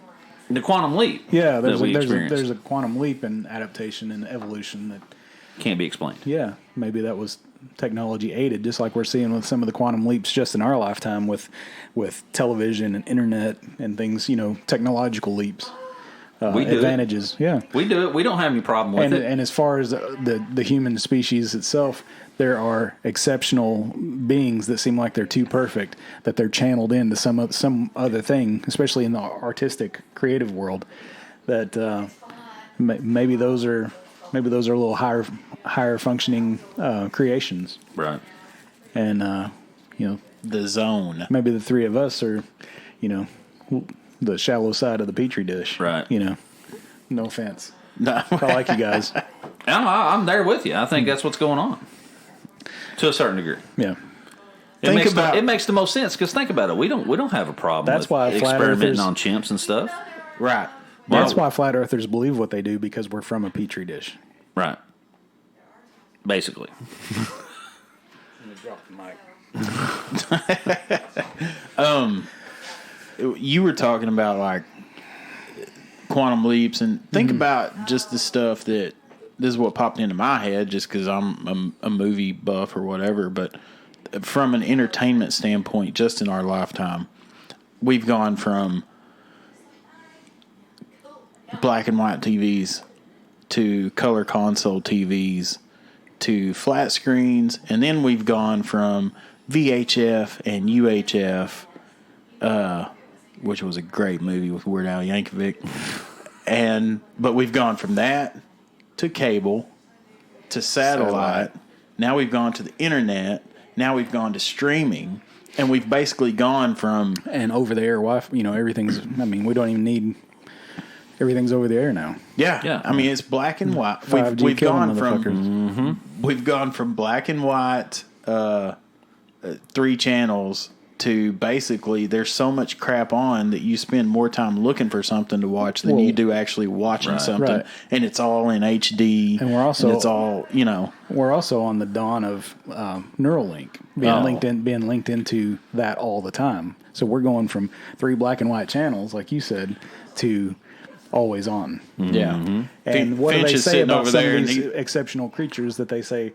The quantum leap. Yeah, there's a quantum leap in adaptation and evolution that can't be explained. Yeah, maybe that was technology aided, just like we're seeing with some of the quantum leaps just in our lifetime with television and internet and things. Technological leaps. We do advantages. Yeah, we do it. We don't have any problem with it. And as far as the human species itself, there are exceptional beings that seem like they're too perfect, that they're channeled into some other thing, especially in the artistic, creative world. That maybe those are a little higher functioning creations, right? And the zone. Maybe the three of us are, the shallow side of the petri dish, right? No offense. No, I like you guys. I'm there with you. I think that's what's going on to a certain degree. Yeah. It makes the most sense because think about it. We don't have a problem. That's why experimenting on chimps and stuff. Right. That's why flat earthers believe what they do, because we're from a petri dish. Right. Basically. I'm gonna drop the mic. You were talking about like quantum leaps, and think about just the stuff that this is what popped into my head just because I'm a movie buff or whatever. But from an entertainment standpoint, just in our lifetime, we've gone from black and white TVs to color console TVs to flat screens, and then we've gone from VHF and UHF, which was a great movie with Weird Al Yankovic, but we've gone from that to cable to satellite. Now we've gone to the internet. Now we've gone to streaming, and we've basically gone from and over the air Wi-Fi. Everything's. I mean, we don't even need. Everything's over the air now. Yeah. I mean, it's black and white. We've gone from black and white 3 channels to basically there's so much crap on that you spend more time looking for something to watch than you do actually watching something. Right. And it's all in HD. And we're also it's all we're also on the dawn of Neuralink being linked into that all the time. So we're going from 3 black and white channels, like you said, to always on. Yeah. Mm-hmm. And what do they say about some of these exceptional creatures that they say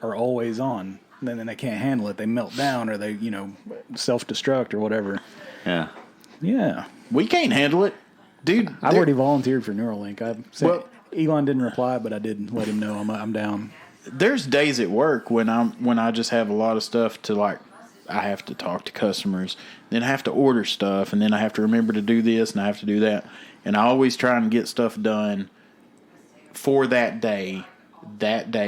are always on? And then they can't handle it. They melt down or they, self-destruct or whatever. Yeah. Yeah. We can't handle it. Dude. I've already volunteered for Neuralink. Elon didn't reply, but I did let him know I'm down. There's days at work when I just have a lot of stuff to I have to talk to customers, then I have to order stuff, and then I have to remember to do this and I have to do that. And I always try and get stuff done for that day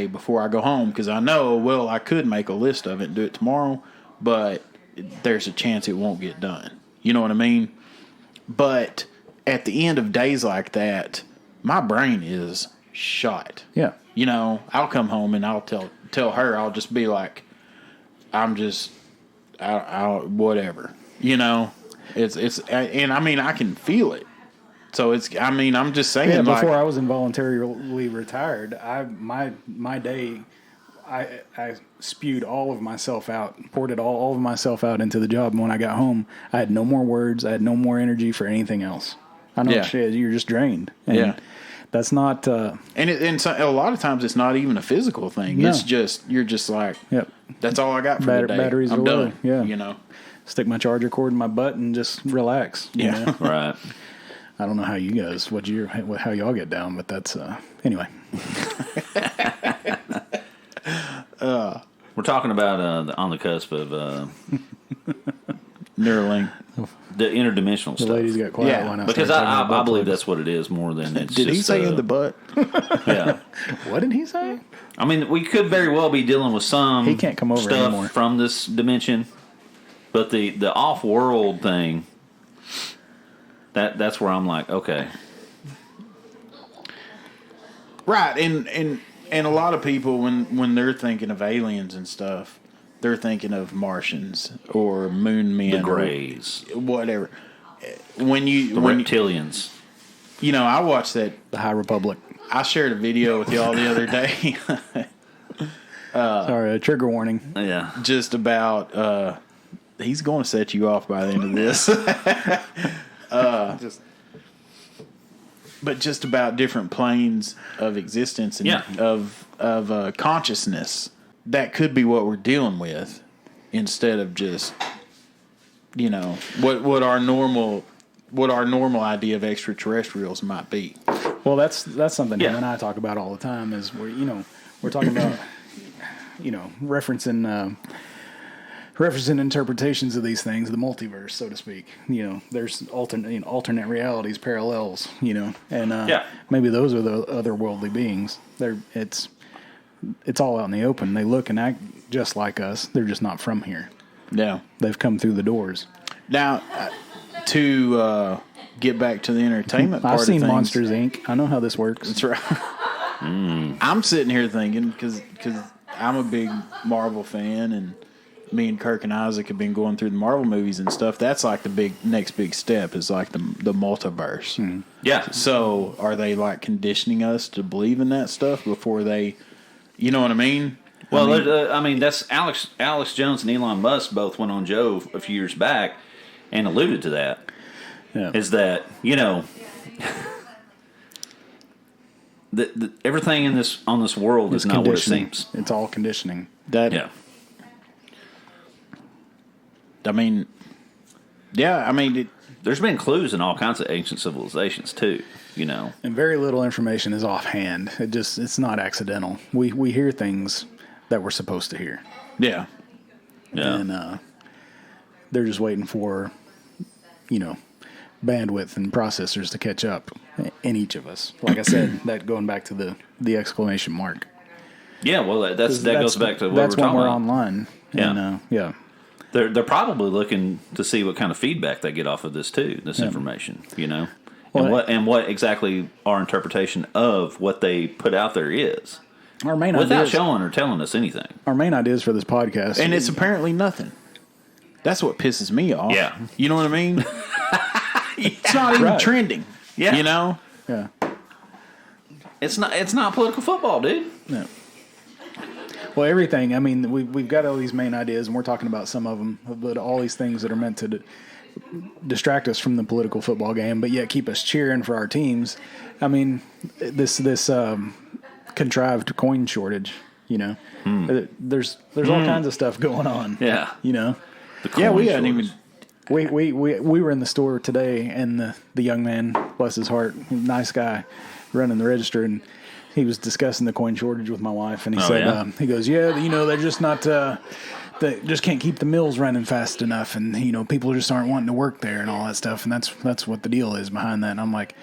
before I go home, because I know, I could make a list of it and do it tomorrow, but there's a chance it won't get done. You know what I mean? But at the end of days like that, my brain is shot. Yeah. I'll come home and I'll tell her, I'll just be like, I'll whatever. It's and I mean, I can feel it. So I'm just saying. Yeah, before I was involuntarily retired, my day, I spewed all of myself out, poured it all of myself out into the job. And when I got home, I had no more words. I had no more energy for anything else. I know shit. You're just drained. And that's not. And so, a lot of times it's not even a physical thing. No. It's just you're just like, yep. That's all I got for the day. Batteries I'm are done. low. Yeah. Stick my charger cord in my butt and just relax. Yeah. Right. I don't know how you guys, how y'all get down, but that's, anyway. We're talking about on the cusp of Neuralink. The interdimensional stuff. The ladies got quiet. Yeah, when I because I believe that's what it is more than it's Did just, he say in the butt? Yeah. What did he say? I mean, we could very well be dealing with some he can't come over stuff anymore. From this dimension, but the off-world thing, that's where I'm like, okay. Right, and a lot of people, when they're thinking of aliens and stuff, they're thinking of Martians or moon men, The Greys, or whatever. The reptilians. I watched that. The High Republic. I shared a video with y'all the other day. Sorry, a trigger warning. Yeah, just about. He's going to set you off by the end of this. But just about different planes of existence and of consciousness. That could be what we're dealing with, instead of just, what our normal idea of extraterrestrials might be. Well, that's something him and I talk about all the time. Is we're talking about referencing interpretations of these things, the multiverse, so to speak. There's alternate realities, parallels. And maybe those are the otherworldly beings. It's all out in the open. They look and act just like us. They're just not from here. Yeah. They've come through the doors. Now, to get back to the entertainment part of things. I've seen Monsters, Inc. I know how this works. That's right. I'm sitting here thinking, because I'm a big Marvel fan, and me and Kirk and Isaac have been going through the Marvel movies and stuff. That's like the next big step is like the multiverse. Mm. Yeah. So are they like conditioning us to believe in that stuff before they... You know what I mean? Well, that's Alex Jones and Elon Musk both went on Joe a few years back and alluded to that. Yeah. Is that, everything on this world is not what it seems. It's all conditioning. Yeah. I mean, there's been clues in all kinds of ancient civilizations too, And very little information is offhand. It's not accidental. We hear things that we're supposed to hear. Yeah. Yeah. And they're just waiting for, bandwidth and processors to catch up in each of us. Like I said, that going back to the exclamation mark. Yeah, well, that goes back to what we're talking about. That's when we're online. Yeah. And, They're probably looking to see what kind of feedback they get off of this too, this information, and what exactly our interpretation of what they put out there is. Our main without showing or telling us anything. Our main ideas for this podcast, and it's apparently nothing. That's what pisses me off. Yeah, you know what I mean. It's not even trending. Yeah, Yeah. It's not political football, dude. No. Well, everything. I mean, we've got all these main ideas, and we're talking about some of them, but all these things that are meant to distract us from the political football game, but yet keep us cheering for our teams. I mean, this contrived coin shortage. There's all kinds of stuff going on. Yeah, we hadn't even. We were in the store today, and the young man, bless his heart, nice guy, running the register, and he was discussing the coin shortage with my wife, and he said, he goes, they're just not, they just can't keep the mills running fast enough, and people just aren't wanting to work there and all that stuff, and that's what the deal is behind that. And I'm like,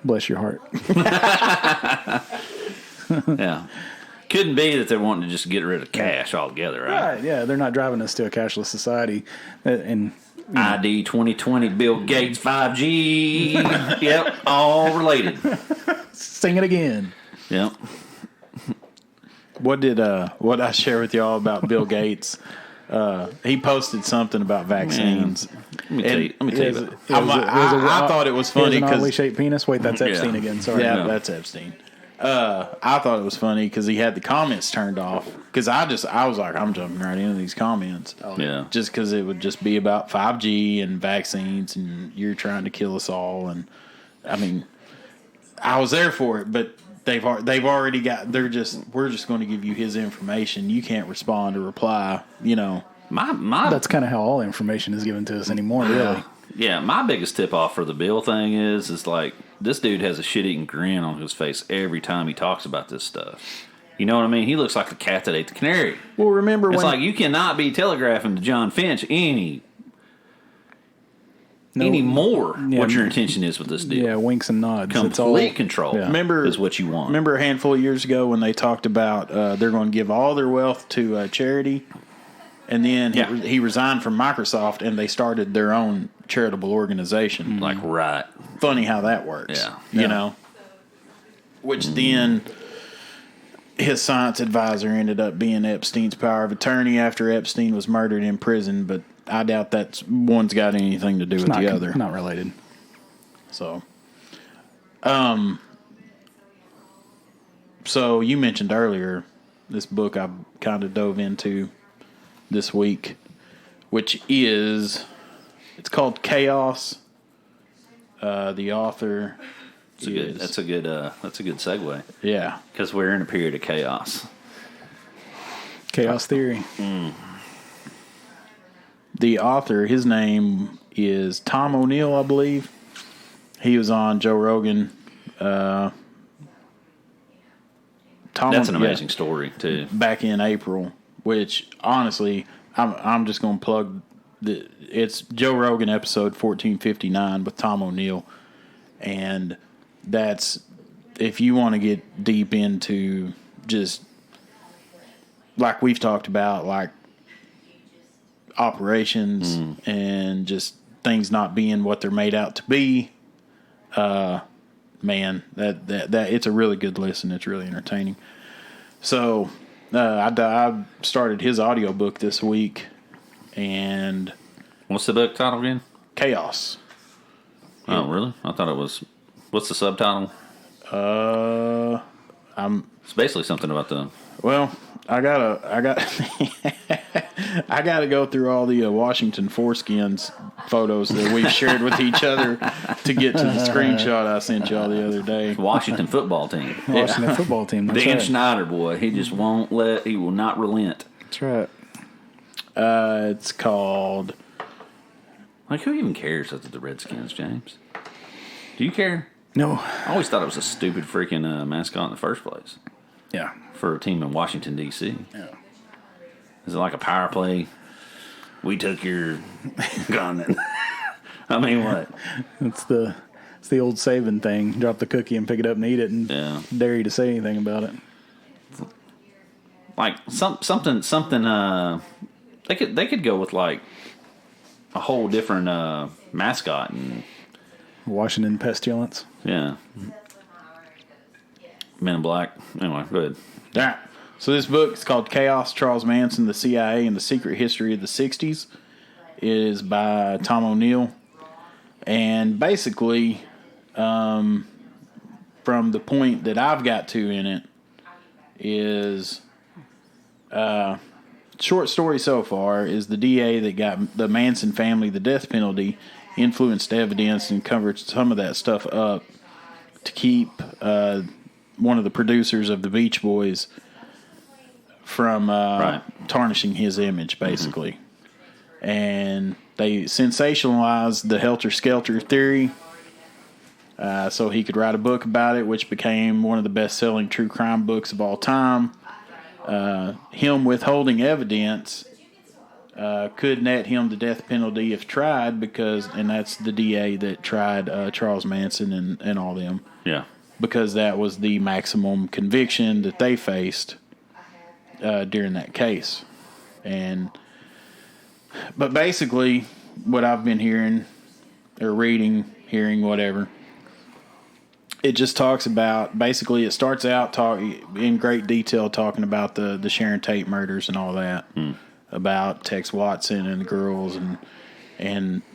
bless your heart. Yeah. Couldn't be that they're wanting to just get rid of cash altogether, right? Right, yeah. They're not driving us to a cashless society. And ID 2020, Bill Gates, 5G. Yep, all related. Sing it again. Yep. What I share with y'all about Bill Gates? He posted something about vaccines. Let me tell you. I thought it was funny because because oddly shaped penis. Wait, that's Epstein again. Sorry. Yeah, that's Epstein. I thought it was funny because he had the comments turned off. Because I was like, I'm jumping right into these comments. Yeah. Just because it would just be about 5G and vaccines and you're trying to kill us all. And I mean, I was there for it, but they've already got. We're just going to give you his information. You can't respond or reply. That's kind of how all information is given to us anymore. Really. Yeah, my biggest tip off for the Bill thing is like this dude has a shit-eating grin on his face every time he talks about this stuff. You know what I mean? He looks like the cat that ate the canary. Well, remember it's like you cannot be telegraphing to John Finch any more what your intention is with this deal. Yeah, winks and nods. Complete control is what you want. Remember a handful of years ago when they talked about they're going to give all their wealth to charity? And then he resigned from Microsoft, and they started their own charitable organization. Like, right. Funny how that works. Yeah. You know? Which then his science advisor ended up being Epstein's power of attorney after Epstein was murdered in prison, but I doubt that one's got anything to do with the other. Not related. So, so you mentioned earlier this book I kind of dove into this week, which is, it's called Chaos. The author that's a good segue. Yeah, because we're in a period of chaos. Chaos theory. The author, his name is Tom O'Neill, I believe. He was on Joe Rogan. That's an amazing story too. Back in April, which honestly, I'm just going to plug it's Joe Rogan episode 1459 with Tom O'Neill, and that's if you want to get deep into just like we've talked about, like operations and just things not being what they're made out to be. Man, that it's a really good listen. It's really entertaining. So I started his audiobook this week, and what's the book title again? Chaos. Oh, really? I thought it was. What's the subtitle? It's basically something about the. Well, I got I got to go through all the Washington foreskins photos that we've shared with each other to get to the screenshot I sent y'all the other day. Washington football team. Washington football team. That's Dan right. Schneider, boy, he just won't let. He will not relent. That's right. It's called. Like, who even cares after the Redskins, James? Do you care? No. I always thought it was a stupid freaking mascot in the first place Yeah. for a team in Washington, D.C. Yeah. Is it like a power play? We took your gun. I mean, what? It's the old Saban thing. Drop the cookie and pick it up and eat it, and dare you to say anything about it. Like something. They could go with like a whole different mascot and Washington pestilence. yeah. Men in Black. Anyway, go ahead. All right. So this book is called Chaos, Charles Manson, the CIA, and the Secret History of the 60s. It is by Tom O'Neill. And basically, from the point that I've got to in it, is short story so far is the DA that got the Manson family the death penalty influenced evidence and covered some of that stuff up to keep one of the producers of the Beach Boys from tarnishing his image, basically. Mm-hmm. And they sensationalized the helter-skelter theory so he could write a book about it, which became one of the best-selling true crime books of all time. Him withholding evidence could net him the death penalty if tried, and that's the DA that tried Charles Manson and all them. Yeah. Because that was the maximum conviction that they faced during that case. But basically, what I've been hearing, or reading, hearing, whatever, it just talks about, basically it starts out in great detail talking about the Sharon Tate murders and all that, about Tex Watson and the girls,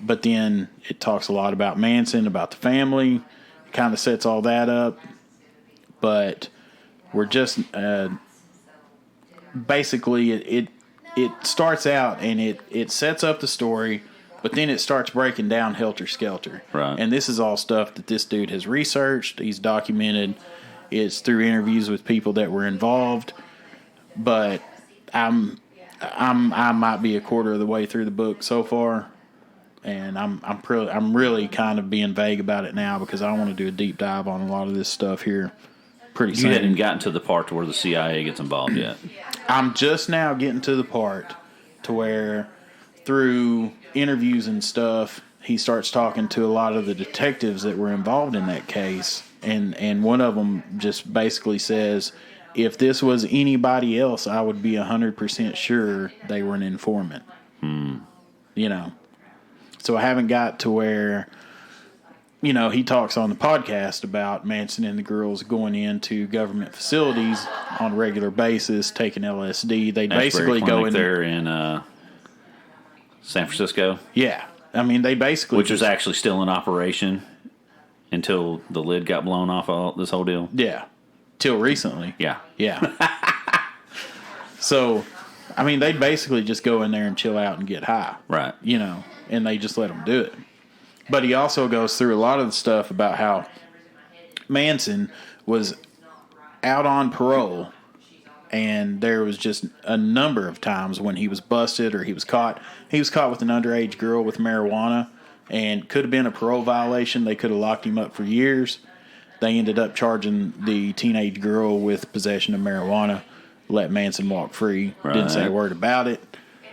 but then it talks a lot about Manson, about the family, kind of sets all that up, but we're just basically it starts out and it sets up the story, but then it starts breaking down helter skelter. Right. And this is all stuff that this dude has researched, he's documented. It's through interviews with people that were involved. But I might be a quarter of the way through the book so far, and I'm really kind of being vague about it now because I want to do a deep dive on a lot of this stuff here pretty soon. You hadn't gotten to the part to where the CIA gets involved yet. I'm just now getting to the part to where through interviews and stuff, he starts talking to a lot of the detectives that were involved in that case, and one of them just basically says, if this was anybody else, I would be 100% sure they were an informant. You know, so I haven't got to where, you know, he talks on the podcast about Manson and the girls going into government facilities on a regular basis, taking LSD. They basically go in there in San Francisco. Yeah, I mean they basically, which was actually still in operation until the lid got blown off of this whole deal. Yeah, till recently. Yeah. So, I mean, they basically just go in there and chill out and get high. Right. You know, and they just let them do it. But he also goes through a lot of the stuff about how Manson was out on parole, and there was just a number of times when he was busted or he was caught. He was caught with an underage girl with marijuana, and could have been a parole violation. They could have locked him up for years. They ended up charging the teenage girl with possession of marijuana, let Manson walk free. Right. Didn't say a word about it.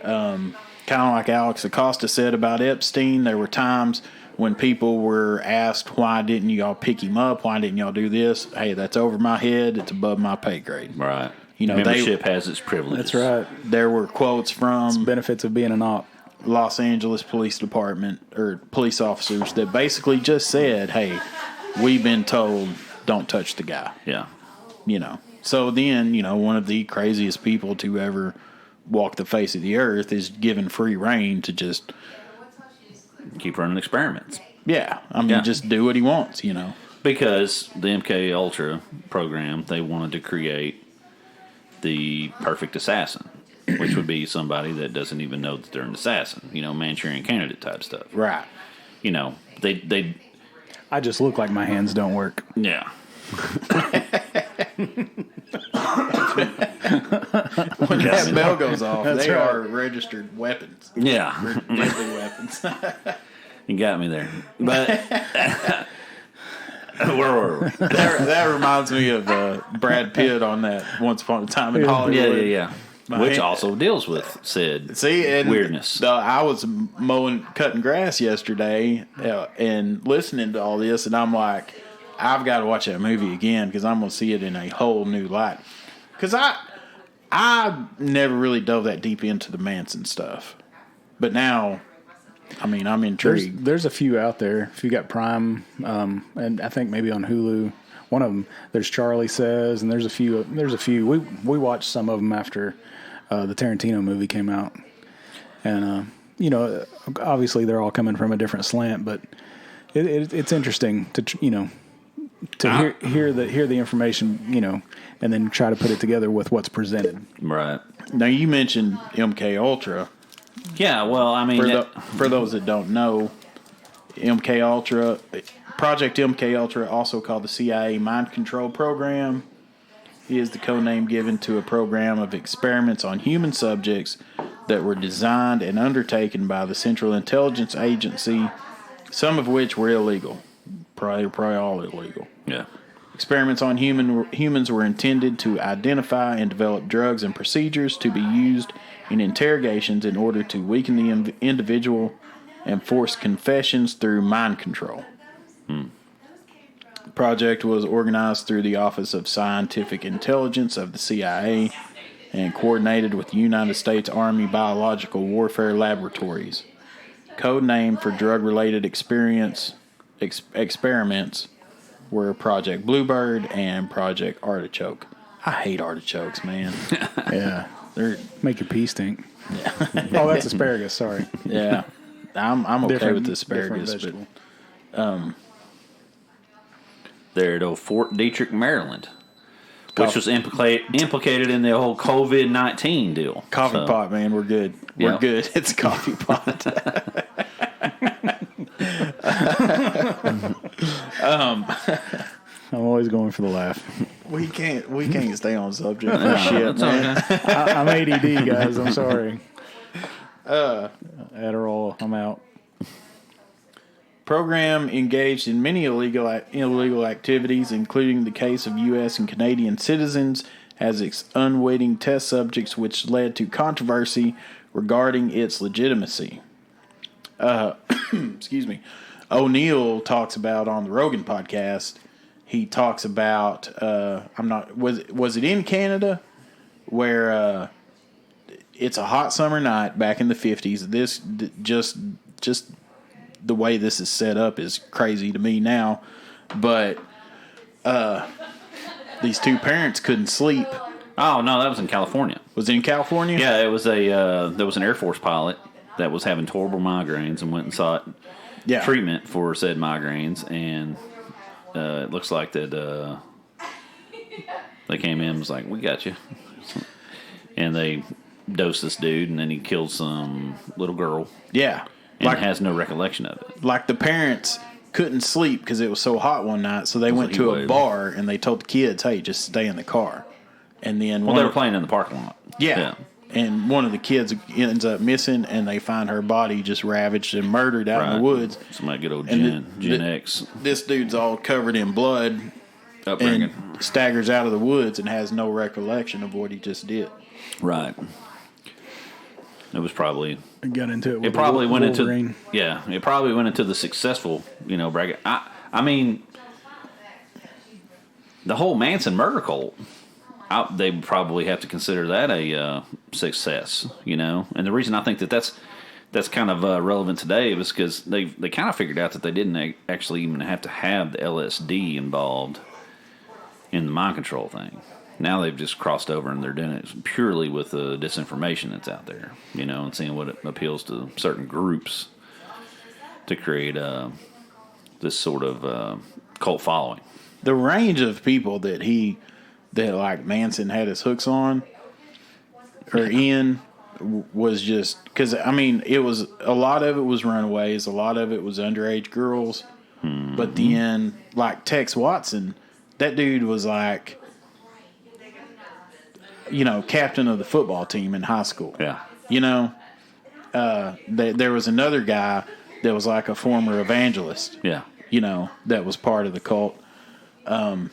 Kind of like Alex Acosta said about Epstein, there were times when people were asked, why didn't y'all pick him up? Why didn't y'all do this? Hey, that's over my head. It's above my pay grade. Right. You know, membership has its privileges. That's right. There were quotes from it's benefits of being an op. Los Angeles Police Department or police officers that basically just said, hey, we've been told don't touch the guy. Yeah. You know. So then, you know, one of the craziest people to ever walk the face of the earth is given free reign to just keep running experiments. Yeah. I mean, just do what he wants, you know. Because the MK Ultra program, they wanted to create the perfect assassin. which would be somebody that doesn't even know that they're an assassin. Manchurian Candidate type stuff. Right. They. I just look like my hands don't work. Yeah. When that bell goes off, they are registered weapons. Yeah. Deadly weapons. You got me there. But where were we? That reminds me of Brad Pitt on that Once Upon a Time in Hollywood. Yeah. Which also deals with said weirdness. I was cutting grass yesterday and listening to all this, and I'm like, I've got to watch that movie again because I'm going to see it in a whole new light. Because I never really dove that deep into the Manson stuff. But now, I'm intrigued. There's a few out there. If you got Prime, and I think maybe on Hulu, one of them, there's Charlie Says, and there's a few. We watched some of them after the Tarantino movie came out. And, obviously they're all coming from a different slant, but it's interesting to hear the information, and then try to put it together with what's presented. Right. Now, you mentioned MK Ultra. Yeah, well, for those that don't know, Project MK Ultra, also called the CIA Mind Control Program, is the codename given to a program of experiments on human subjects that were designed and undertaken by the Central Intelligence Agency, some of which were illegal. Probably all illegal. Yeah. Experiments on humans were intended to identify and develop drugs and procedures to be used in interrogations in order to weaken the individual and force confessions through mind control. The project was organized through the Office of Scientific Intelligence of the CIA and coordinated with the United States Army Biological Warfare Laboratories. Code name for drug-related experiments were Project Bluebird and Project Artichoke. I hate artichokes, man. Yeah. They're Make your pee stink. Yeah. Oh, that's asparagus. Sorry. Yeah. I'm okay with asparagus, but there at Fort Detrick, Maryland, which was implicated in the whole COVID-19 deal. Coffee pot, man. We're good. We're good. It's a coffee pot. I'm always going for the laugh. We can't stay on subject. Shit, man. Okay. I'm ADD, guys. I'm sorry. Adderall. I'm out. Program engaged in many illegal activities, including the case of U.S. and Canadian citizens as its unwitting test subjects, which led to controversy regarding its legitimacy. Excuse me. O'Neill talks about on the Rogan podcast. He talks about was it in Canada where it's a hot summer night back in the 50s. This just the way this is set up is crazy to me now, but these two parents couldn't sleep. Oh no, that was in California. Was it in California? Yeah, it was there was an Air Force pilot that was having horrible migraines and went and sought treatment for said migraines, and it looks like that they came in and was like, "We got you," and they dosed this dude, and then he killed some little girl. Yeah. And has no recollection of it. Like the parents couldn't sleep because it was so hot one night, so they went to a bar and they told the kids, "Hey, just stay in the car." And then they were playing in the parking lot. Yeah. And one of the kids ends up missing, and they find her body just ravaged and murdered out in the woods. Somebody good old Gen X. This dude's all covered in blood and staggers out of the woods and has no recollection of what he just did. Right. It was probably... Got into it. It probably went into... Yeah. It probably went into the successful, bracket. I mean, the whole Manson murder cult... they probably have to consider that a success, And the reason I think that's kind of relevant today was because they kind of figured out that they didn't actually even have to have the LSD involved in the mind control thing. Now they've just crossed over and they're doing it purely with the disinformation that's out there, and seeing what appeals to certain groups to create this sort of cult following. The range of people that like Manson had his hooks on or Ian was just because I mean it was a lot of it was runaways, a lot of it was underage girls, but then like Tex Watson, that dude was like, you know, captain of the football team in high school. Yeah. You know, there was another guy that was like a former evangelist. Yeah. You know, that was part of the cult. I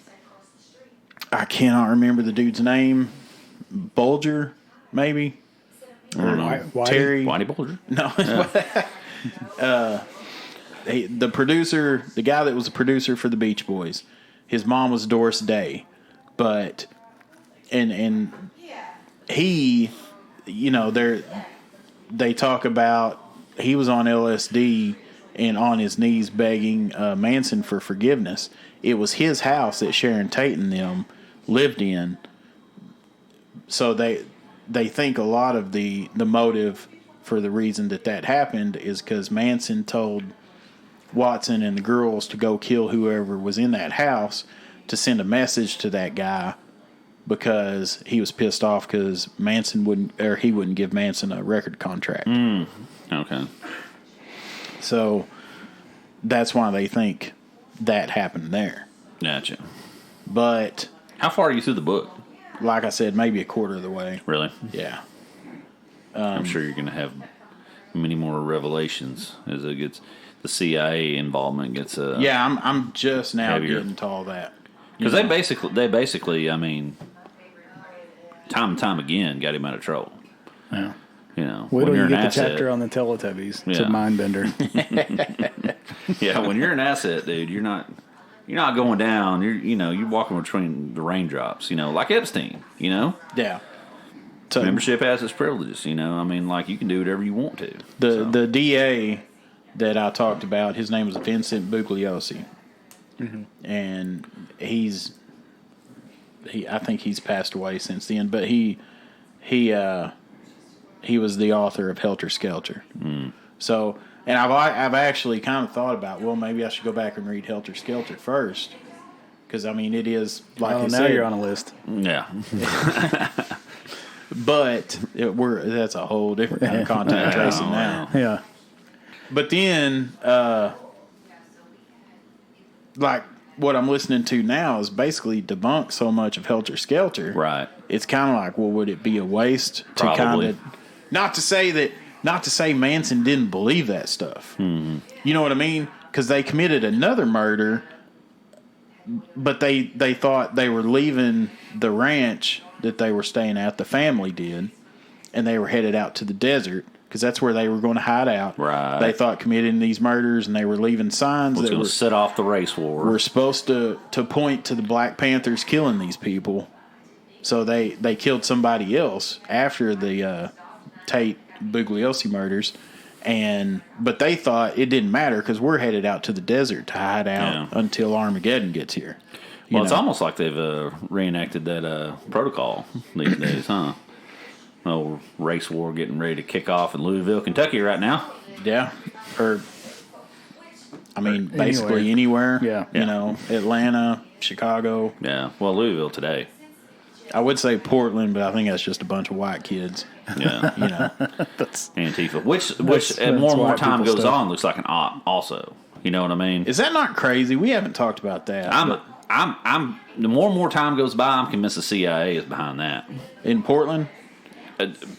cannot remember the dude's name. Bulger, maybe. I don't know. Terry. Whitey Bulger? No. Yeah. The producer, the guy that was a producer for the Beach Boys, his mom was Doris Day. But, and he, you know, they talk about he was on LSD and on his knees begging Manson for forgiveness. It was his house that Sharon Tate and them lived in. So they think a lot of the motive for the reason that happened is because Manson told Watson and the girls to go kill whoever was in that house to send a message to that guy because he was pissed off because he wouldn't give Manson a record contract. Okay. So that's why they think that happened there. Gotcha. But how far are you through the book? Like I said, maybe a quarter of the way. Really? Yeah. I'm sure you're going to have many more revelations as it gets. The CIA involvement gets. Yeah, I'm just now heavier. getting to all that because they basically, I mean, time and time again, got him out of trouble. Yeah. You know, Wait till you get the asset, chapter on the Teletubbies. It's Yeah. a mind bender. Yeah, when you're an asset, dude, you're not going down. You're walking between the raindrops. You know, like Epstein. You know. Yeah. So membership has its privileges. You know, I mean, like you can do whatever you want to. The DA that I talked about, his name was Vincent Bugliosi, and I think he's passed away since then. But he was the author of Helter Skelter. So, and I've actually kind of thought about, well, maybe I should go back and read Helter Skelter first, because I mean it is like you now said, you're on a list. Yeah. But that's a whole different kind of contact tracing now. Yeah. But then, like what I'm listening to now is basically debunk so much of Helter Skelter. Right. It's kind of like, well, would it be a waste to kind of not to say Manson didn't believe that stuff. Mm-hmm. You know what I mean? Because they committed another murder, but they thought they were leaving the ranch that they were staying at. The family did, and they were headed out to the desert. Because that's where they were going to hide out. Right. They thought committing these murders, and they were leaving signs that were set off the race war. Were supposed to point to the Black Panthers killing these people. So they killed somebody else after the Tate Bugliosi murders, but they thought it didn't matter because we're headed out to the desert to hide out until Armageddon gets here. Well, it's almost like they've reenacted that protocol these days, huh? Oh, race war getting ready to kick off in Louisville, Kentucky right now. Yeah. Or, I mean, basically anywhere. Yeah. You know, Atlanta, Chicago. Yeah. Well, Louisville today. I would say Portland, but I think that's just a bunch of white kids. Yeah. You know. That's Antifa. Which as more and more time goes on, looks like an op also. You know what I mean? Is that not crazy? We haven't talked about that. I'm the more and more time goes by, I'm convinced the CIA is behind that. In Portland?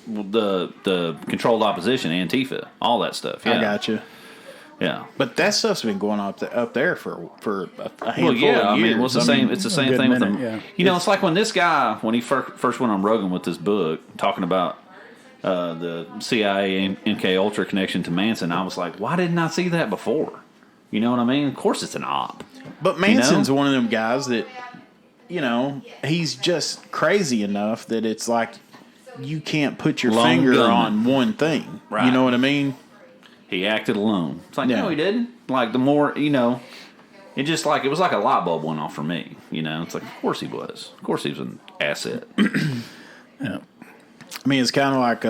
The controlled opposition, Antifa, all that stuff. Yeah. I got you. Yeah, but that stuff's been going up there for a handful of years. Well, yeah, I mean, it's the same thing with them. Yeah. You know, it's like when this guy, when he first went on Rogan with this book, talking about the CIA MK Ultra connection to Manson. I was like, why didn't I see that before? You know what I mean? Of course, it's an op. But Manson's one of them guys that, you know, he's just crazy enough that it's like you can't put your finger on one thing. Right. You know what I mean? He acted alone. It's like, no, he didn't. Like, the more, you know, it just like, it was like a light bulb went off for me. You know, it's like, of course he was. Of course he was an asset. Yeah. I mean, it's kind of like,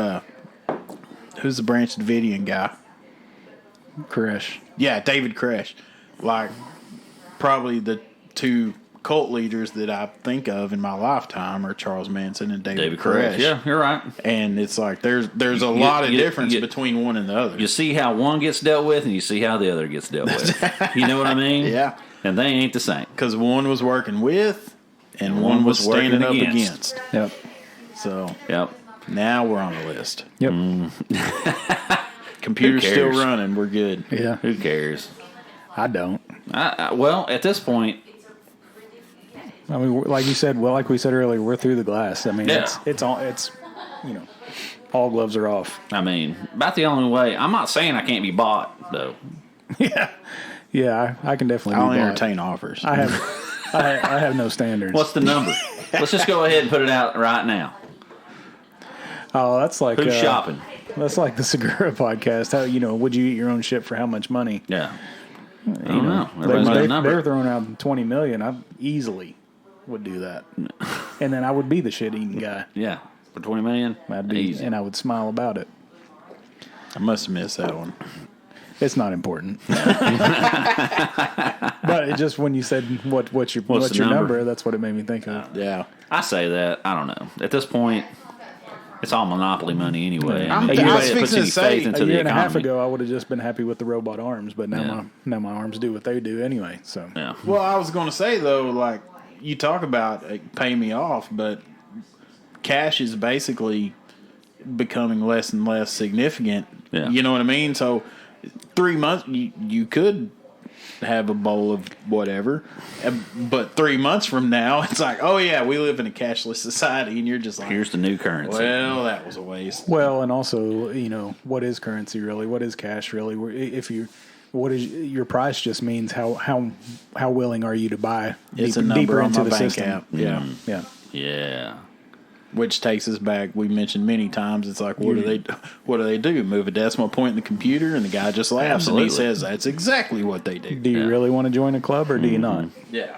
who's the Branch Davidian guy? Koresh. Yeah, David Koresh. Like, probably the two cult leaders that I think of in my lifetime are Charles Manson and David Koresh. Koresh. Yeah, you're right. And it's like there's a lot of difference between one and the other. You see how one gets dealt with, and you see how the other gets dealt with. You know what I mean? Yeah. And they ain't the same. Because one was working with, and one was standing up against. Yep. So Yep. now we're on the list. Yep. Computer's still running. We're good. Yeah. Who cares? I don't. Well, at this point, I mean, like you said, like we said earlier, we're through the glass. I mean, Yeah. it's all gloves are off. I mean, about the only way. I'm not saying I can't be bought, though. Yeah, I can definitely. I'll be bought. entertain offers. I have no standards. What's the number? Let's just go ahead and put it out right now. Oh, that's like Who's shopping? That's like the Segura podcast. How would you eat your own shit for how much money? Yeah. I don't know. Everybody's got a number. They're throwing out $20 million. I easily would do that, and then I would be the shit eating guy. Yeah, for $20 million. I'd be, Easy. and I would smile about it. I must have missed that one. It's not important. But it just when you said what's your number, that's what it made me think of. Yeah. I say that. I don't know. At this point, it's all monopoly money anyway. I was Anybody that fixing puts to any say, faith into A the year and a half economy. ago, I would have just been happy with the robot arms, but now my arms do what they do anyway. So Yeah. Well, I was going to say, though, like, you talk about pay me off, but cash is basically becoming less and less significant. Yeah. You know what I mean? So 3 months, you could have a bowl of whatever, but 3 months from now, it's like, oh, yeah, we live in a cashless society, and you're just like, Here's the new currency. well, that was a waste. well, and also what is currency really? What is cash really? What is your price? Just means how willing are you to buy? It's a deeper number on into my the bank system. app. Yeah. Yeah. Yeah. Which takes us back. We mentioned many times. It's like, what do they do? Move a decimal point in the computer, and the guy just laughs and he says, "That's exactly what they do." Do you really want to join a club or do you not? Yeah.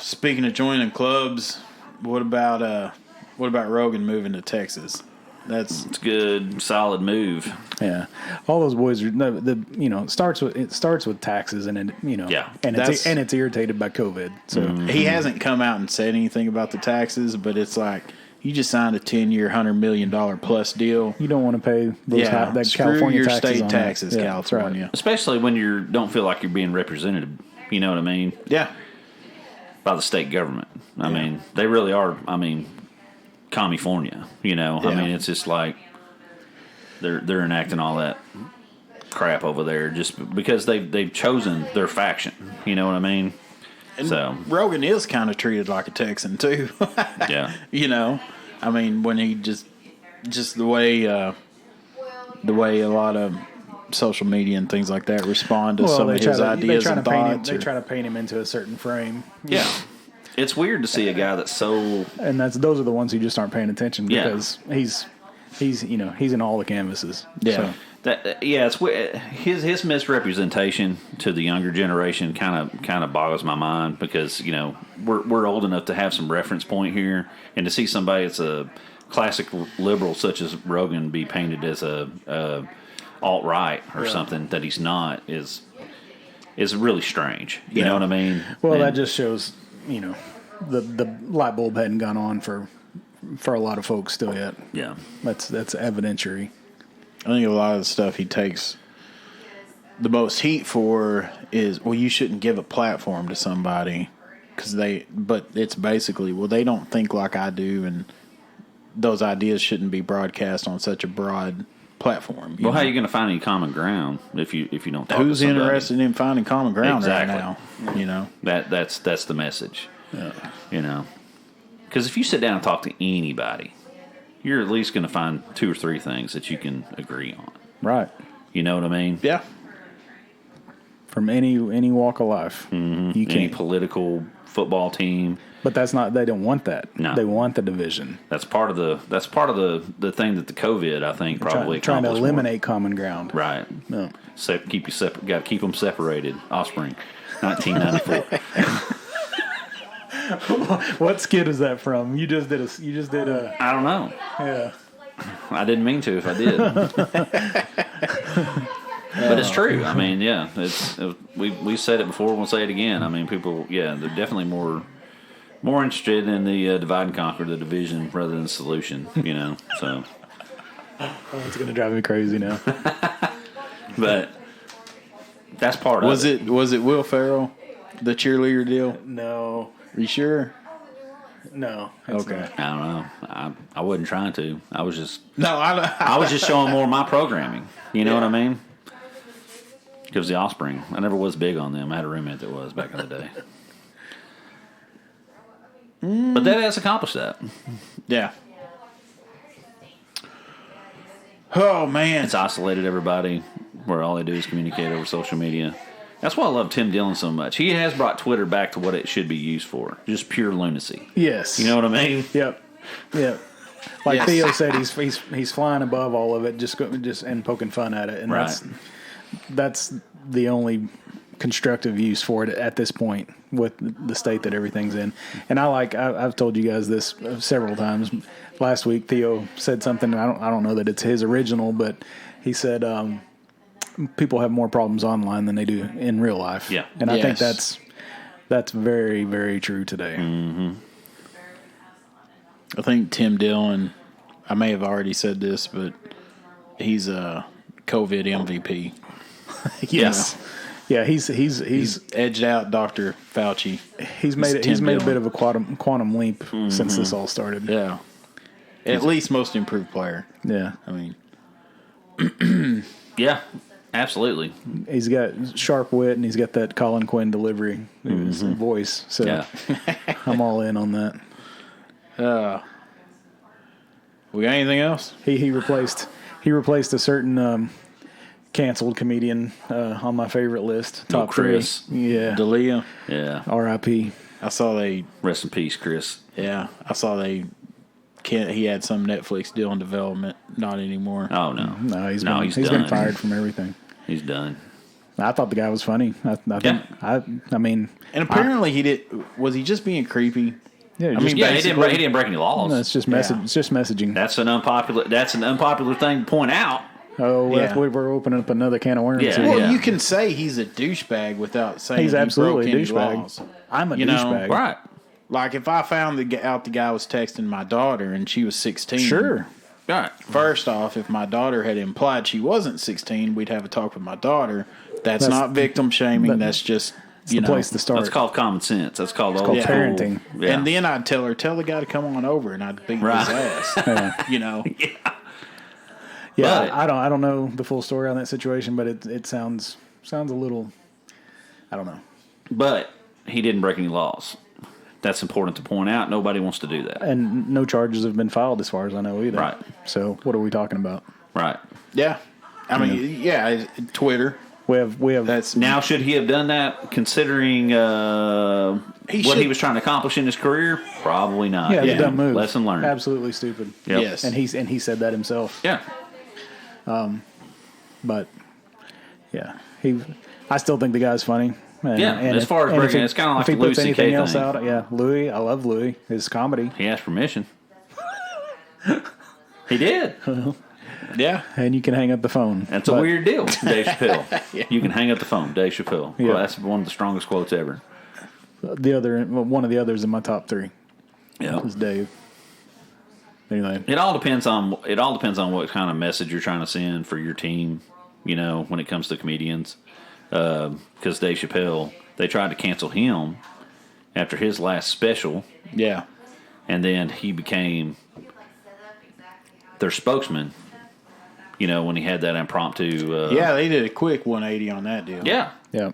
Speaking of joining clubs, what about Rogan moving to Texas? It's a good, solid move. Yeah, all those boys are it starts with taxes and Yeah. and it's irritated by COVID. So he hasn't come out and said anything about the taxes, but it's like you just signed a 10-year, $100 million plus deal. you don't want to pay those that screw California your taxes state on taxes, that. Yeah, that's right. California. Especially when you don't feel like you're being represented. You know what I mean? Yeah, By the state government. I mean, they really are. I mean, California. I mean, it's just like they're enacting all that crap over there just because they've chosen their faction. You know what I mean? and So Rogan is kind of treated like a Texan too. yeah, I mean, when he just the way a lot of social media and things like that respond to some of his ideas and thoughts. They try to paint him into a certain frame. yeah. It's weird to see a guy that's so And those are the ones who just aren't paying attention Yeah. because he's in all the canvases. Yeah. So, it's his misrepresentation to the younger generation kind of boggles my mind because we're old enough to have some reference point here, and to see somebody that's a classic liberal such as Rogan be painted as a alt right or something that he's not is really strange. You know what I mean? well, that just shows the light bulb hadn't gone on for a lot of folks still yet. Yeah. That's evidentiary. I think a lot of the stuff he takes the most heat for is, well, you shouldn't give a platform to somebody but it's basically, well, they don't think like I do, and those ideas shouldn't be broadcast on such a broad platform. Well, how are you going to find any common ground if you don't talk Who's to somebody? interested in finding common ground Exactly. right now? That's the message. Because if you sit down and talk to anybody, you're at least going to find 2 or 3 things that you can agree on. Right. You know what I mean? Yeah. From any walk of life. You Any can't. political football team. But that's not. They don't want that. No. They want the division. That's part of the thing that the COVID, I think, probably Trying to accomplished more. eliminate common ground. Right. No. Keep you separate. Got to keep them separated. Offspring, 1994. What skit is that from? You just did a. I don't know. Yeah. I didn't mean to if I did. But it's true. I mean, yeah, we said it before. We'll say it again. I mean, people, they're definitely more interested in the divide and conquer, the division, rather than the solution. So. It's going to drive me crazy now. But that's part of it. Was it Will Ferrell, the cheerleader deal? No. Are you sure? No. Okay. Not. I don't know. I wasn't trying to. I was just I was just showing more of my programming. You know what I mean? Because the Offspring, I never was big on them. I had a roommate that was back in the day. But that has accomplished that. Yeah. Oh, man. It's isolated everybody where all they do is communicate over social media. That's why I love Tim Dillon so much. He has brought Twitter back to what it should be used for. Just pure lunacy. Yes. You know what I mean? Yep. Like Theo said, he's flying above all of it, just and poking fun at it, and that's the only constructive use for it at this point with the state that everything's in. And I've told you guys this several times. Last week, Theo said something. I don't know that it's his original, but he said people have more problems online than they do in real life. Yeah, and I think that's very, very true today. Mm-hmm. I think Tim Dillon, I may have already said this, but he's a COVID MVP. Yes. Yeah, he's edged out Dr. Fauci. He's made a bit of a quantum leap since this all started. Yeah. At least most improved player. Yeah. I mean. Yeah, absolutely. He's got sharp wit and he's got that Colin Quinn delivery, his voice. So I'm all in on that. We got anything else? He replaced a certain canceled comedian on my favorite list. Top Chris. 3. Yeah. D'Elia. Yeah. R.I.P. I saw they. Rest in peace, Chris. Yeah, I saw they. He had some Netflix deal in development. Not anymore. Oh no, No, he's done. been fired from everything. He's done. I thought the guy was funny. I mean, and apparently he did. Was he just being creepy? Yeah, he didn't break any laws. No, it's just message. Yeah. It's just messaging. That's an unpopular thing to point out. Oh, we're opening up another can of worms. Yeah. Here. Well, you can say he's a douchebag without saying He's absolutely he a broke any douchebag. laws. I'm a douchebag. Right. Like if I found the guy was texting my daughter and she was 16. Sure. Right. First off, if my daughter had implied she wasn't 16, we'd have a talk with my daughter. That's not victim shaming. That's just the place to start. That's called common sense. That's called parenting. Yeah. And then I'd tell the guy to come on over, and I'd beat his ass. Yeah. Yeah, I don't know the full story on that situation, but it sounds a little. I don't know. But he didn't break any laws. That's important to point out. Nobody wants to do that. And no charges have been filed as far as I know either. Right. So what are we talking about? Right. Yeah. I mean, Twitter. We have. That's now. Should he have done that, considering what he was trying to accomplish in his career? Probably not. Yeah, dumb move. Lesson learned. Absolutely stupid. Yep. Yes. And he said that himself. Yeah. But yeah, I still think the guy's funny. And, Yeah, and as far as breaking, it's kind of like the Louis puts anything C.K. else thing. out, yeah, Louis, I love Louis. His comedy. He asked permission. He did. Yeah. And you can hang up the phone. That's a weird deal, Dave Chappelle. You can hang up the phone, Dave Chappelle. Yeah. Well, that's one of the strongest quotes ever. One of the others in my top 3 Yeah. is Dave. Anyway, It all depends on what kind of message you're trying to send for your team. When it comes to comedians, because Dave Chappelle, they tried to cancel him after his last special. Yeah. And then he became their spokesman. When he had that impromptu. They did a quick 180 on that deal. Yeah. yeah.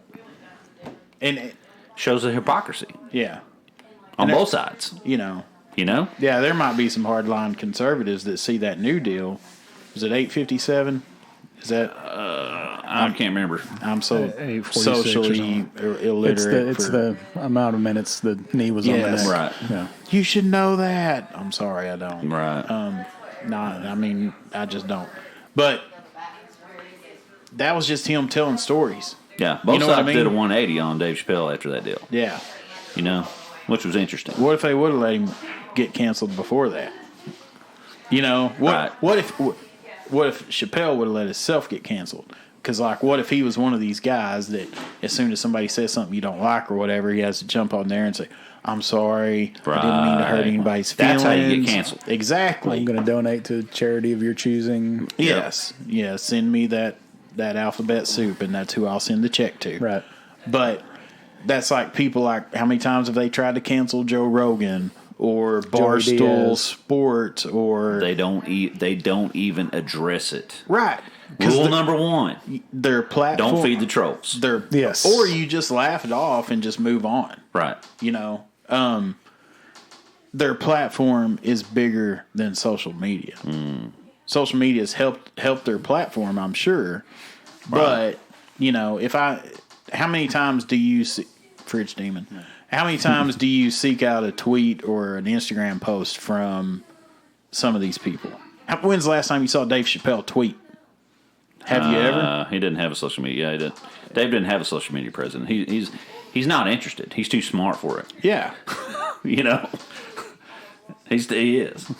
And Shows the hypocrisy yeah. on And both sides. Yeah, there might be some hardline conservatives that see that new deal. Is it 857? Is that? I can't remember. I'm so 846 socially illiterate. It's the amount of minutes the knee was on the neck. Right. Yeah. You should know that. I'm sorry, I don't. Right. I just don't. But that was just him telling stories. Yeah. Both know what sides I mean? did a 180 on Dave Chappelle after that deal. Yeah. Which was interesting. What if they would have let him get canceled before that? Right. What if Chappelle would have let himself get canceled? Because, like, what if he was one of these guys that as soon as somebody says something you don't like or whatever, he has to jump on there and say, I'm sorry, I didn't mean to hurt anybody's feelings. That's how you get canceled. Exactly. I'm going to donate to a charity of your choosing. Yes. Yeah, send me that alphabet soup, and that's who I'll send the check to. Right. But that's like people like, how many times have they tried to cancel Joe Rogan or Barstool Sports or... They don't even address it. Right. Rule number 1. Their platform... Don't feed the trolls. Yes. Or you just laugh it off and just move on. Right. You know? Their platform is bigger than social media. Social media has helped their platform, I'm sure. Right. But, you know, how many times do you see... Fridge Demon. How many times do you seek out a tweet or an Instagram post from some of these people? When's the last time you saw Dave Chappelle tweet? Have you ever? He didn't have a social media. Yeah, he did. Dave didn't have a social media president. He's not interested. He's too smart for it. Yeah. You know? He is.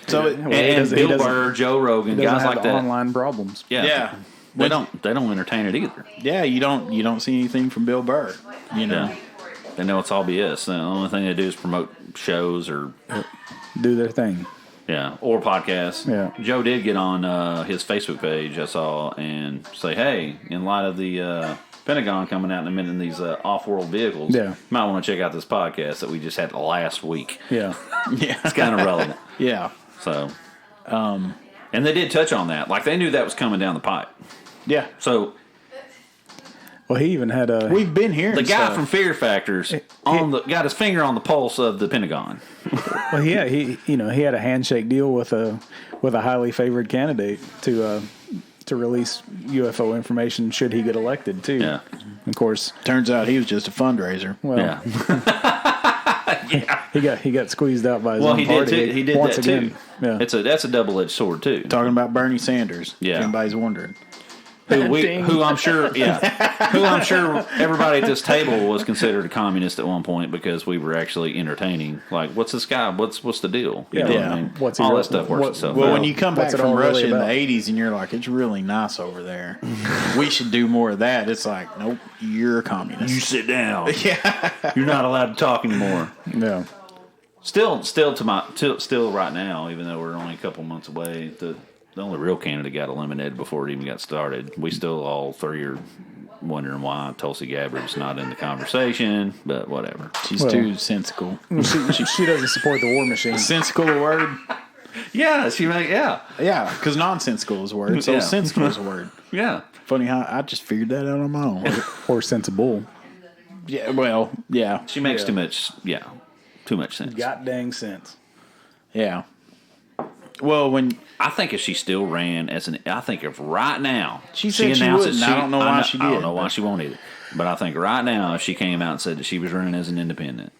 So and Bill Burr, Joe Rogan, guys like that. Online problems. Yeah. They don't entertain it either. Yeah, you don't see anything from Bill Burr. You know. Yeah. They know it's all BS. The only thing they do is promote shows or do their thing. Yeah, or podcasts. Yeah. Joe did get on his Facebook page, I saw, and say, hey, in light of the Pentagon coming out and admitting these off-world vehicles, you might want to check out this podcast that we just had last week. Yeah. Yeah. It's kind of relevant. Yeah. So, and they did touch on that. Like, they knew that was coming down the pipe. Yeah. So... Well, he even had a... We've been here. The guy from Fear Factors got his finger on the pulse of the Pentagon. Well, he had a handshake deal with a highly favored candidate to release UFO information should he get elected too. Yeah. Of course, turns out he was just a fundraiser. Well, yeah. he got squeezed out by his own party. Did too. He did once that again. too. Yeah. That's a double-edged sword too. Talking about Bernie Sanders. Yeah. If anybody's wondering. Who I'm sure everybody at this table was considered a communist at one point because we were actually entertaining. Like, what's this guy? What's the deal? You know what I mean? All that stuff works itself. Well, out. when you come back from Russia in the '80s and you're like, it's really nice over there. We should do more of that. It's like, nope, you're a communist. You sit down. Yeah, you're not allowed to talk anymore. No. Still right now, even though we're only a couple months away, the only real candidate got eliminated before it even got started. We still all three are wondering why Tulsi Gabbard's not in the conversation, but whatever. She's too sensical. She doesn't support the war machine. Sensical a word? Yeah, yeah, because nonsensical is a word, so sensical is a word. Yeah. Funny how I just figured that out on my own. Or sensible. Yeah, well, yeah. She makes too much sense. God dang sense. Yeah. Well, I think if she still ran I think if right now she said she wouldn't. I don't know why she did. I don't know why she won't either. But I think right now, if she came out and said that she was running as an independent,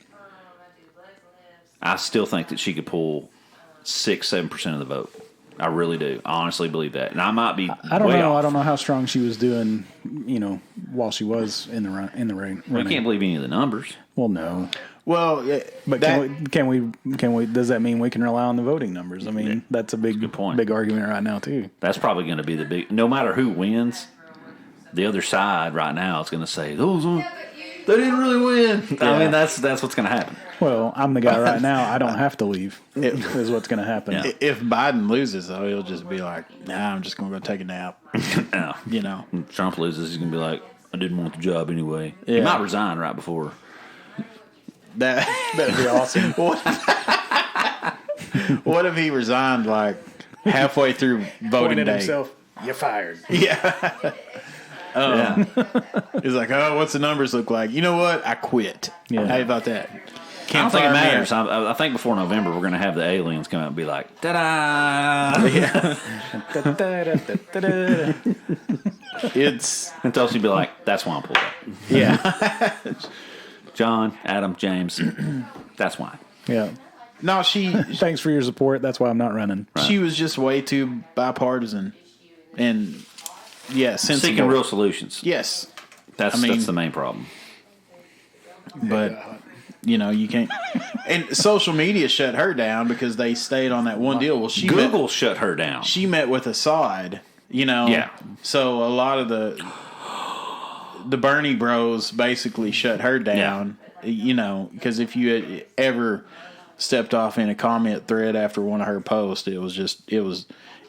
I still think that she could pull 6-7% of the vote. I really do. I honestly believe that, and I might be. I don't way know. off. I don't know how strong she was doing. While she was in the ring. We can't believe any of the numbers. Well, no. Well, but can we? Does that mean we can rely on the voting numbers? I mean, that's a good point. Big argument right now too. That's probably going to be the big. No matter who wins, the other side right now is going to say they didn't really win. Yeah. I mean, that's what's going to happen. Well, I'm the guy right now. I don't have to leave. Is what's going to happen. Yeah. If Biden loses, though, he'll just be like, "Nah, I'm just going to go take a nap." Yeah. If Trump loses, he's going to be like, "I didn't want the job anyway." Yeah. He might resign right before. That'd be awesome. What if he resigned like halfway through voting day? Himself, you're fired. Yeah. He's like, oh, what's the numbers look like? You know what? I quit. Yeah. How about that? I don't think it matters. I think before November we're going to have the aliens come out and be like, ta-da! Yeah. And Tulsi be like, that's why I'm pulled up. Yeah. John, Adam, James, that's why. Yeah. No, thanks for your support. That's why I'm not running. Right. She was just way too bipartisan and sensible. Seeking real solutions. Yes. That's the main problem. But you can't. And social media shut her down because they stayed on that one deal. Well, Google shut her down. She met with Assad You know? Yeah. So a lot of the Bernie bros basically shut her down, you know, because if you had ever stepped off in a comment thread after one of her posts, it was,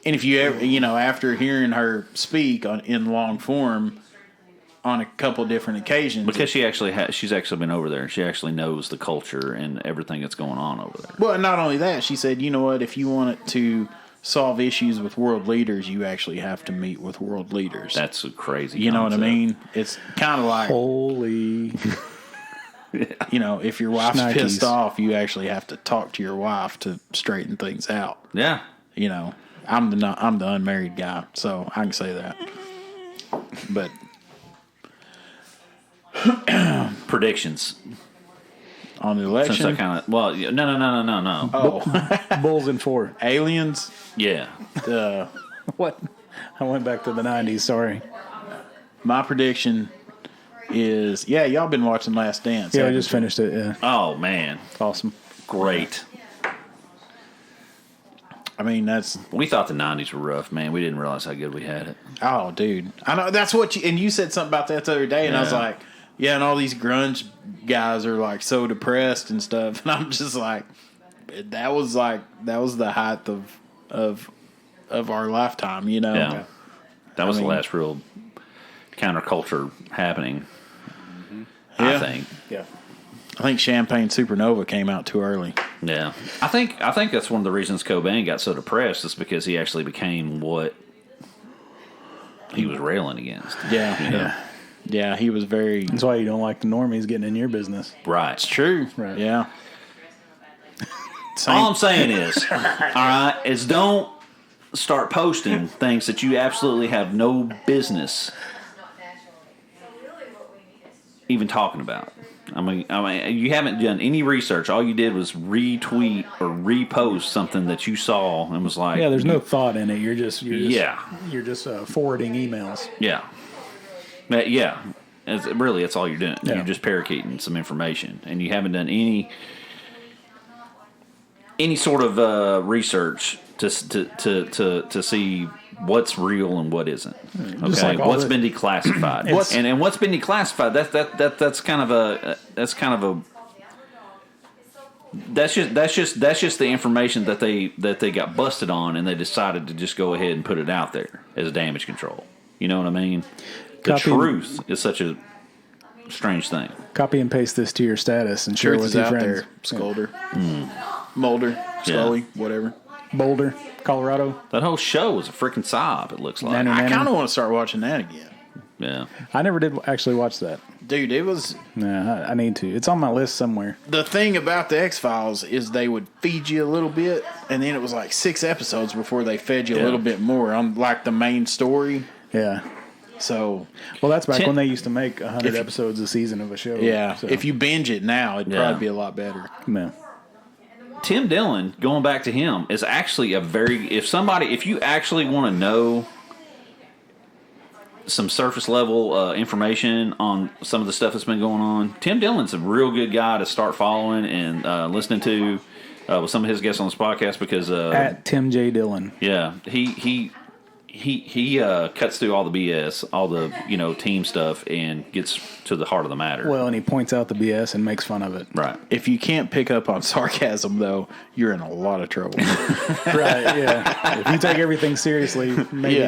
and if you ever, you know, after hearing her speak in long form on a couple different occasions. Because she's actually been over there. She actually knows the culture and everything that's going on over there. Well, not only that, she said, you know what, if you want it to solve issues with world leaders, you actually have to meet with world leaders. That's a crazy You know concept. what I mean? It's kind of like... Holy... You know, if your wife's Shnikes. pissed off, you actually have to talk to your wife to straighten things out. Yeah. You know, I'm the unmarried guy, so I can say that. But Predictions. on the election, Since I kind of... Well, no. oh, Bulls in 4. aliens. Yeah. What? I went back to the 90s, sorry. My prediction is, y'all been watching Last Dance. Yeah, I haven't just you? finished it, yeah. Oh, man. Awesome. Great. I mean, that's... We thought the 90s were rough, man. We didn't realize how good we had it. Oh, dude. I know, that's what you... And you said something about that the other day, and I was Yeah. like, yeah, and all these grunge guys are, like, so depressed and stuff. And I'm just like, that was the height of our lifetime, you know? Yeah. That was I mean- the last real counterculture happening, Yeah. I think. Yeah. I think Champagne Supernova came out too early. Yeah. I think that's one of the reasons Cobain got so depressed is because he actually became what he was railing against. Yeah. You know? Yeah, he was very... That's why you don't like the normies getting in your business. Right. It's true. Right. Yeah. All I'm saying is, all right, is don't start posting things that you absolutely have no business even talking about. I mean, you haven't done any research. All you did was retweet or repost something that you saw and was like, Yeah, there's no thought in it. You're just forwarding emails. yeah. Yeah. That's all you're doing. Yeah. You're just parakeeting some information, and you haven't done any sort of research to see what's real and what isn't. Just Okay, like what's been declassified, and what's been declassified. That's just the information that they got busted on, and they decided to just go ahead and put it out there as damage control. You know what I mean? The truth is such a strange thing. Copy and paste this to your status and share it Truth with is your out friends. there. Scolder. Mulder. Scully. Whatever. Boulder, Colorado. That whole show was a freaking sob. It looks like. I kind of want to start watching that again. Yeah. I never did actually watch that. Dude, it was... Yeah, I need to. It's on my list somewhere. The thing about the X-Files is they would feed you a little bit, and then it was like 6 episodes before they fed you a little bit more on like the main story. Yeah. So... Well, that's back when they used to make 100 episodes a season of a show. Yeah. So. If you binge it now, it'd probably be a lot better. Yeah. Tim Dillon, going back to him, is actually if you actually want to know some surface level information on some of the stuff that's been going on, Tim Dillon's a real good guy to start following and listening to with some of his guests on this podcast because at Tim J. Dillon. Yeah, he cuts through all the BS, all the team stuff, and gets to the heart of the matter. Well, and he points out the BS and makes fun of it. Right. If you can't pick up on sarcasm, though, you're in a lot of trouble. Right, yeah. If you take everything seriously, maybe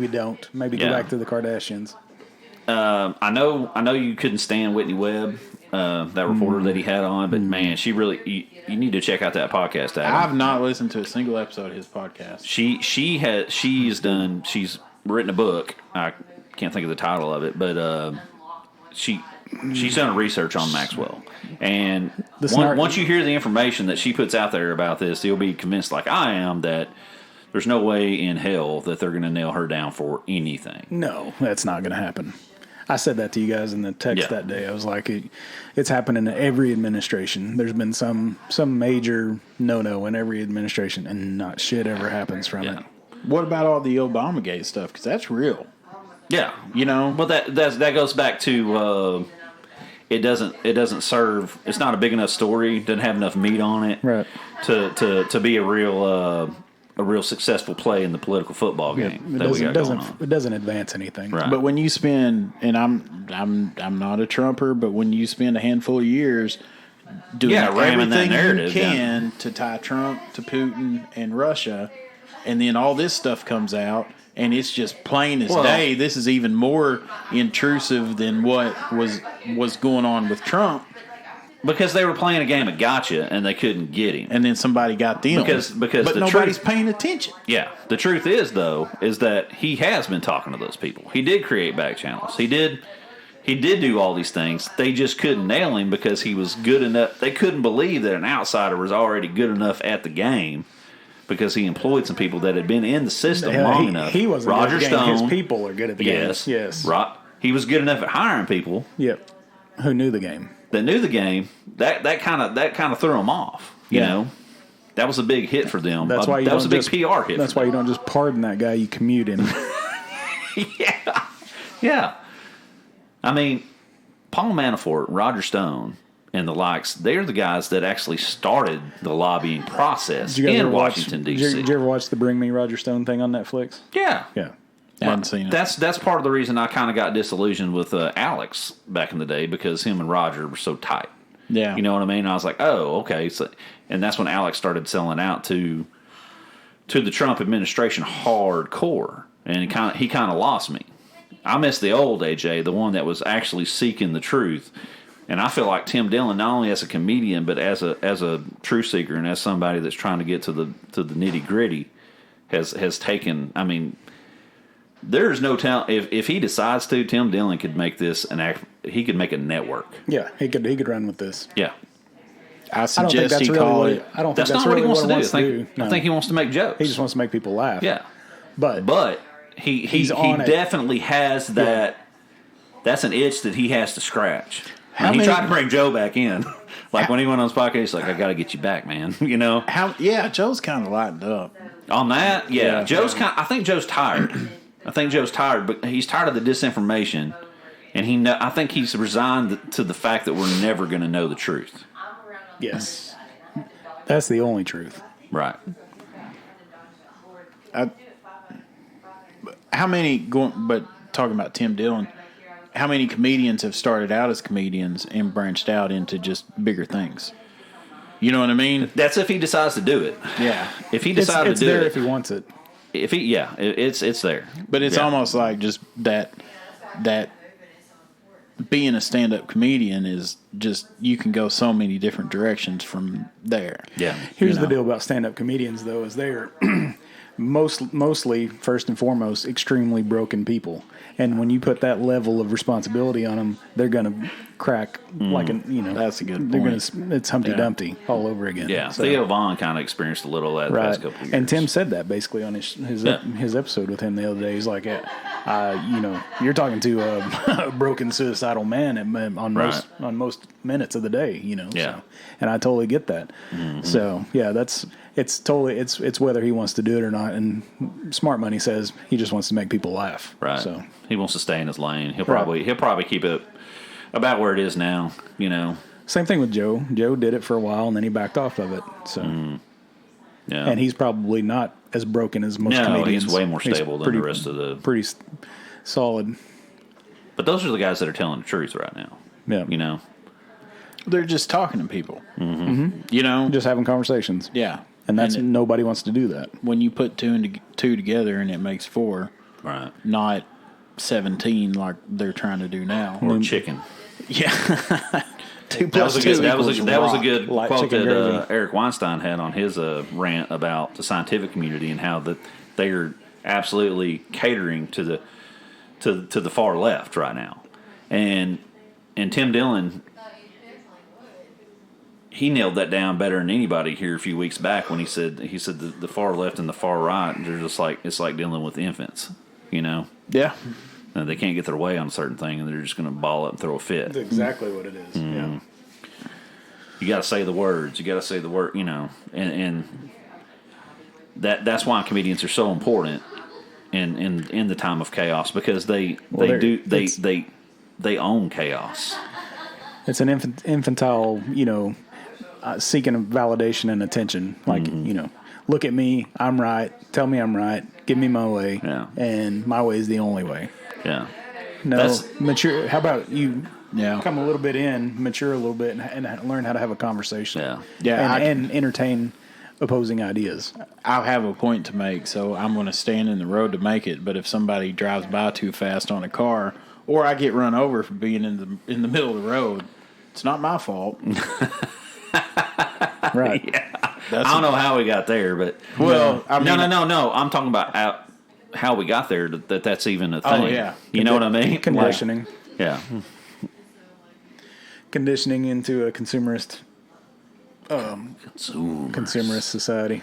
don't. Maybe go back to the Kardashians. I know you couldn't stand Whitney Webb, that reporter that he had on, but man, she really you need to check out that podcast. Adam. I've not listened to a single episode of his podcast. She's written a book. I can't think of the title of it, but she's done research on Maxwell, and once you hear the information that she puts out there about this, you'll be convinced, like I am, that there's no way in hell that they're going to nail her down for anything. No, that's not going to happen. I said that to you guys in the text that day. I was like, it's happening in every administration. There's been some major no-no in every administration, and not shit ever happens from it. What about all the Obamagate stuff? Because that's real. Yeah, Well, that goes back to it doesn't serve. It's not a big enough story. Doesn't have enough meat on it. Right. To be a real a real successful play in the political football game that we got going on. It doesn't advance anything. Right. But when you spend, and I'm not a Trumper, but when you spend a handful of years doing everything you can to tie Trump to Putin and Russia, and then all this stuff comes out, and it's just plain as day. This is even more intrusive than what was going on with Trump. Because they were playing a game of gotcha and they couldn't get him. And then somebody got them. But nobody's paying attention. Yeah. The truth is, though, is that he has been talking to those people. He did create back channels. He did do all these things. They just couldn't nail him because he was good enough. They couldn't believe that an outsider was already good enough at the game because he employed some people that had been in the system long enough. He wasn't Roger good at the game. Stone. His people are good at the game. Yes. He was good enough at hiring people. Yep. Who knew the game. That knew the game, that kind of threw them off. You know, that was a big hit for them. That's why that was a big PR hit. That's why you don't just pardon that guy. You commute him. Yeah. I mean, Paul Manafort, Roger Stone, and the likes. They're the guys that actually started the lobbying process in Washington D.C. Did you ever watch the Bring Me Roger Stone thing on Netflix? Yeah. I hadn't seen it. That's part of the reason I kind of got disillusioned with Alex back in the day because him and Roger were so tight. Yeah, you know what I mean. I was like, oh, okay. So, and that's when Alex started selling out to the Trump administration hardcore, and he kind of lost me. I miss the old AJ, the one that was actually seeking the truth. And I feel like Tim Dillon, not only as a comedian but as a truth seeker and as somebody that's trying to get to the nitty gritty, has taken. I mean. There's no talent. If he decides to, Tim Dillon could make this he could make a network. Yeah, he could run with this. Yeah, I suggest he call it. I don't think that's that's not what he really wants to do. No. I think he wants to make jokes. He just wants to make people laugh. Yeah, but he definitely has that. Yeah. That's an itch that he has to scratch. He tried to bring Joe back in. Like when he went on his podcast, he's like, "I got to get you back, man." You know? Joe's kind of lightened up on that. Yeah. I think Joe's tired. But he's tired of the disinformation, and I think he's resigned to the fact that we're never going to know the truth. Yes, that's the only truth. Right. But talking about Tim Dillon, how many comedians have started out as comedians and branched out into just bigger things? You know what I mean? That's if he decides to do it. Yeah. If he decides to do it, if he wants it. It's there. But it's almost like just that being a stand-up comedian is just, you can go so many different directions from there. Yeah. Here's the deal about stand-up comedians, though, is they're mostly, first and foremost, extremely broken people. And when you put that level of responsibility on them, they're going to crack That's a good point. It's Humpty Dumpty all over again. Yeah, so, Theo Vaughn kind of experienced a little of that the past couple of years. And Tim said that basically on his episode with him the other day. He's like, you're talking to a broken suicidal man on most minutes of the day, Yeah. So, and I totally get that. Mm-hmm. So yeah, it's whether he wants to do it or not. And Smart Money says he just wants to make people laugh. Right. So he wants to stay in his lane. He'll probably keep it about where it is now, Same thing with Joe. Joe did it for a while and then he backed off of it. So, yeah. And he's probably not as broken as most comedians. He's way more stable than the rest of the. Pretty solid. But those are the guys that are telling the truth right now. Yeah. They're just talking to people. Mm-hmm. Just having conversations. Yeah. And nobody wants to do that. When you put two together and it makes 4, right? Not 17 like they're trying to do now. Or chicken. Yeah. 2 plus 2 that was a good quote that Eric Weinstein had on his rant about the scientific community and how that they are absolutely catering to the far left right now. And Tim Dillon, he nailed that down better than anybody here a few weeks back when he said the far left and the far right, they're just like, it's like dealing with infants, Yeah. And they can't get their way on a certain thing, and they're just going to ball up and throw a fit. That's exactly what it is. Yeah. You got to say the words. You got to say the word. And that's why comedians are so important in the time of chaos, because they own chaos. It's an infantile, seeking validation and attention, like look at me, I'm right, tell me I'm right, give me my way, and my way is the only way. Yeah. No, mature. How about you Yeah. come a little bit in, mature a little bit, and learn how to have a conversation. Yeah. Yeah. And entertain opposing ideas. I have a point to make, so I'm going to stand in the road to make it. But if somebody drives by too fast on a car, or I get run over for being in the middle of the road, it's not my fault. Right. Yeah. I don't know how we got there, but well, I mean, no. I'm talking about how we got there. That's even a thing. Oh yeah. You know what I mean? Conditioning. Like, yeah. Conditioning into a consumerist society.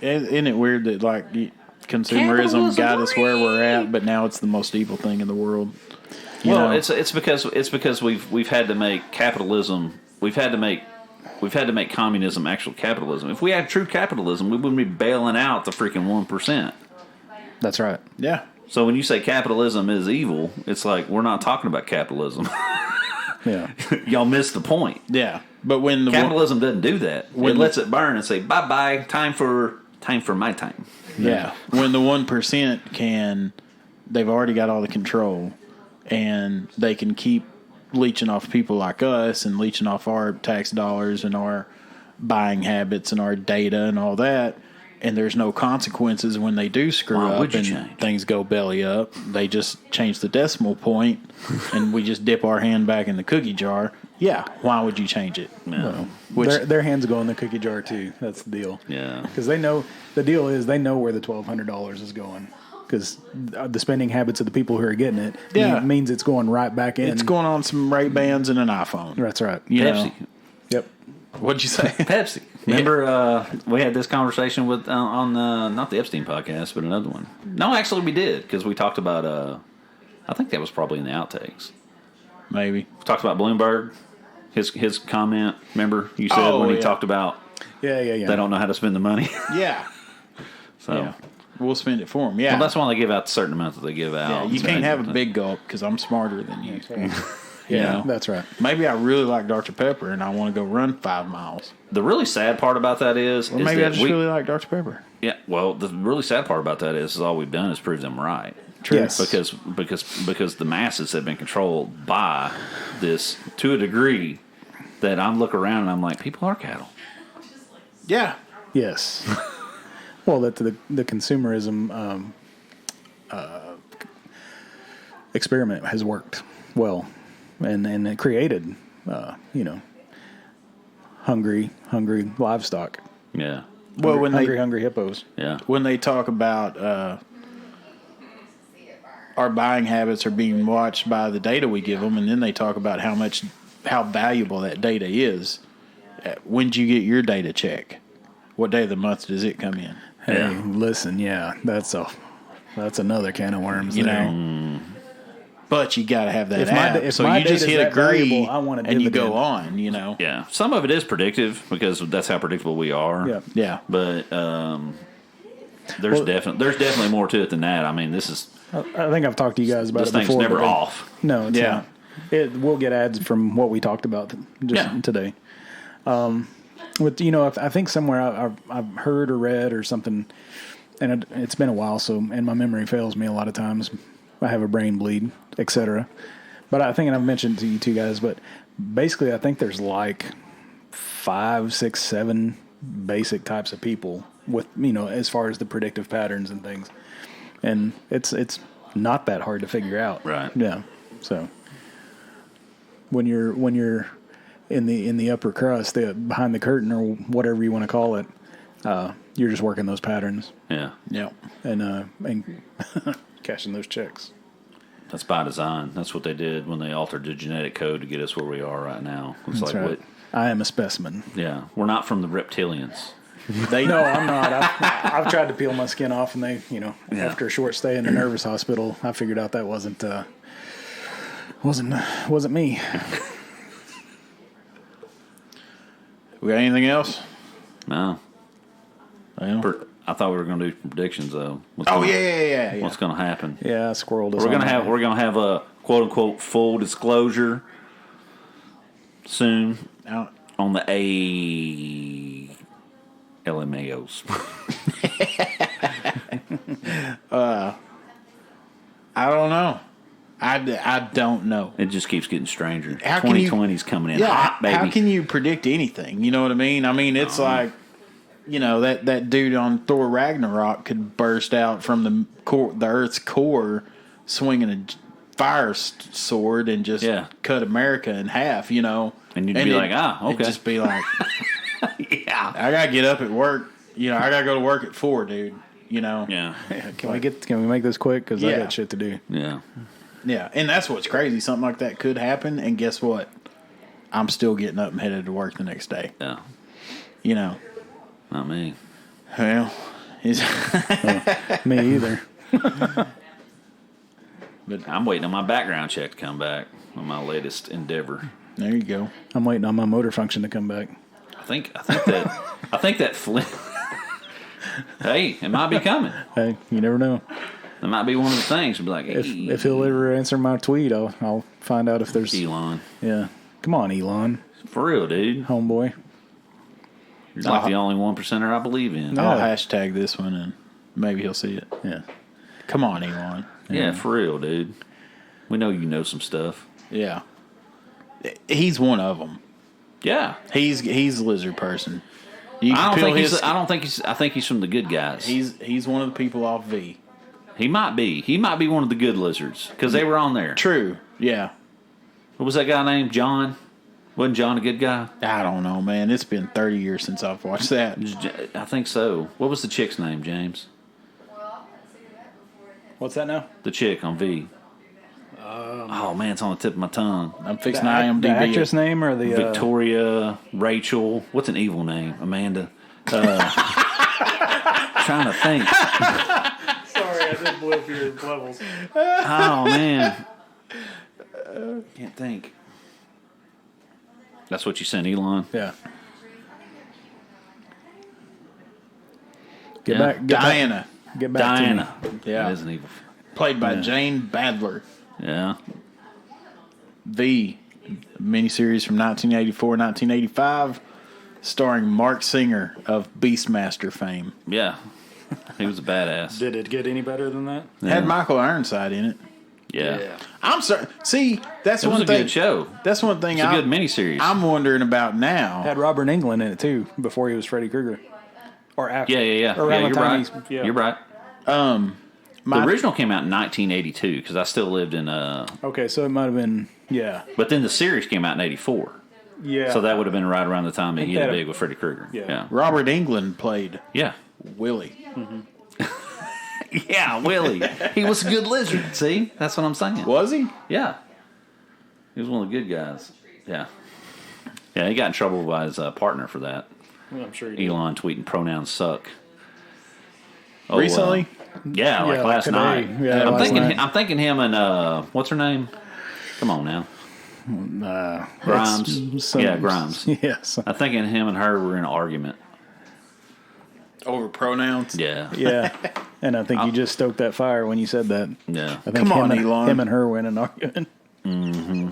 Isn't it weird that like consumerism got us where we're at, but now it's the most evil thing in the world? You know? It's because we've had to make capitalism. We've had to make communism actual capitalism. If we had true capitalism, we wouldn't be bailing out the freaking 1%. That's right. Yeah. So when you say capitalism is evil, it's like we're not talking about capitalism. Yeah. Y'all missed the point. Yeah. But when the capitalism doesn't do that, it lets it burn and say bye bye. Time for my time. Yeah. When the 1% they've already got all the control, and they can keep leeching off people like us and leeching off our tax dollars and our buying habits and our data and all that. And there's no consequences when they do screw up and things go belly up. They just change the decimal point, and we just dip our hand back in the cookie jar. Yeah, why would you change it? No. Their hands go in the cookie jar too. That's the deal. Yeah, because they know the deal is they know where the $1,200 is going. Because the spending habits of the people who are getting it means it's going right back in. It's going on some Ray-Bans and an iPhone. That's right. Pepsi. Yep. What'd you say? Pepsi. Remember, we had this conversation with on not the Epstein podcast, but another one. No, actually, we did because we talked about. I think that was probably in the outtakes. Maybe we talked about Bloomberg. His comment. Remember, you said when he talked about. Yeah. They don't know how to spend the money. Yeah. So we'll spend it for them. Yeah. Well, that's why they give out the certain amount that they give out. Yeah, you can't have a big gulp because I'm smarter than you. Yeah, that's right. Maybe I really like Dr. Pepper and I want to go run 5 miles. The really sad part about that is maybe I just really like Dr. Pepper. Yeah, well, the really sad part about that is all we've done is prove them right. True. Yes. Because the masses have been controlled by this to a degree that I'm looking around and I'm like, people are cattle. Yeah. Yes. Well, that the consumerism experiment has worked well. And it created, hungry livestock. Yeah. Well, hungry hippos. Yeah. When they talk about our buying habits are being watched by the data we give them, and then they talk about how valuable that data is. When did you get your data check? What day of the month does it come in? Hey, listen, that's another can of worms. You know. But you got to have that app. So you just hit agree and you go on, Yeah. Some of it is predictive because that's how predictable we are. Yeah. But there's definitely more to it than that. I mean, this is... I think I've talked to you guys about it before. This thing's never off. No, it's not. We'll get ads from what we talked about today. I think somewhere I've heard or read or something, and it's been a while, and my memory fails me a lot of times. I have a brain bleed, etc. But I think, and I've mentioned to you two guys, but basically I think there's like 5, 6, 7 basic types of people with, as far as the predictive patterns and things. And it's not that hard to figure out. Right. Yeah. So when you're in the upper crust, behind the curtain or whatever you want to call it, you're just working those patterns. Yeah. Yeah. And cashing those checks. That's by design. That's what they did when they altered the genetic code to get us where we are right now. It's That's like right. I am a specimen. Yeah, we're not from the reptilians. No, I'm not. I've tried to peel my skin off, and after a short stay in the nervous hospital, I figured out that wasn't me. We got anything else? No. Well, I thought we were going to do predictions though. Yeah. What's going to happen? Yeah, squirreled us. We're going to have a quote unquote full disclosure soon on the LMAOs. I don't know. I don't know. It just keeps getting stranger. How can 2020's coming in hot, baby. How can you predict anything? You know what I mean? I mean, it's like, you know, that dude on Thor Ragnarok could burst out from the Earth's core, swinging a fire sword and just cut America in half. You know, and you'd be like, okay. It'd just be like, yeah, I gotta get up at work. You know, I gotta go to work at 4, dude. You know, yeah. Can we make this quick? Because I got shit to do. Yeah. Yeah, and that's what's crazy. Something like that could happen, and guess what? I'm still getting up and headed to work the next day. Yeah. You know. Not me. Well, me either. But I'm waiting on my background check to come back on my latest endeavor. There you go. I'm waiting on my motor function to come back. I think that Flint. Hey, it might be coming. Hey, you never know. That might be one of the things. Be like, hey. If he'll ever answer my tweet, I'll find out if there's Elon. Yeah, come on, Elon. For real, dude. Homeboy. You're like the only 1%er I believe in. I'll hashtag this one and maybe he'll see it. Yeah. Come on, Elon. Yeah, for real, dude. We know you know some stuff. Yeah. He's one of them. Yeah. He's a lizard person. I think he's from the good guys. He's one of the people off V. He might be. He might be one of the good lizards because they were on there. True. Yeah. What was that guy named? John? Wasn't John a good guy? I don't know, man. It's been 30 years since I've watched that. I think so. What was the chick's name, James? What's that now? The chick on V. Oh man, it's on the tip of my tongue. I'm fixing IMDb. The actress name or the Victoria, Rachel. What's an evil name? Amanda. Trying to think. Sorry, I just blew up your levels. Oh man, can't think. That's what you sent, Elon. Yeah. Diana. Get back Diana. to me. Yeah. That is an evil. Played by Jane Badler. Yeah. The miniseries from 1984-1985, starring Mark Singer of Beastmaster fame. Yeah. He was a badass. Did it get any better than that? Had Michael Ironside in it. Yeah. I'm sorry. See, that's It was one a thing. good show. That's one thing. It's a good miniseries. I'm wondering about now. Had Robert Englund in it too before he was Freddy Krueger. Or after. Yeah. Around You're the time right. he's- You're right. The original came out in 1982 because I still lived in. Okay, so it might have been But then the series came out in 84. Yeah. So that would have been right around the time that he hit that- it big with Freddy Krueger. Yeah. Robert Englund played Yeah. Willie. Yeah, Willie. He was a good lizard. See? That's what I'm saying. Was he? Yeah. He was one of the good guys. Yeah. Yeah, he got in trouble by his partner for that. Well, I'm sure he did. Elon tweeting pronouns suck. Oh, Recently? Yeah, like last today. night. Yeah, I'm last thinking. night. I'm thinking him and what's her name? Come on now, Grimes. Grimes. Yes. I'm thinking him and her were in an argument. Over pronouns? Yeah, Yeah. And I think you just stoked that fire when you said that. yeah. I think Come on, him Elon. Him and her went an argument. Mm-hmm.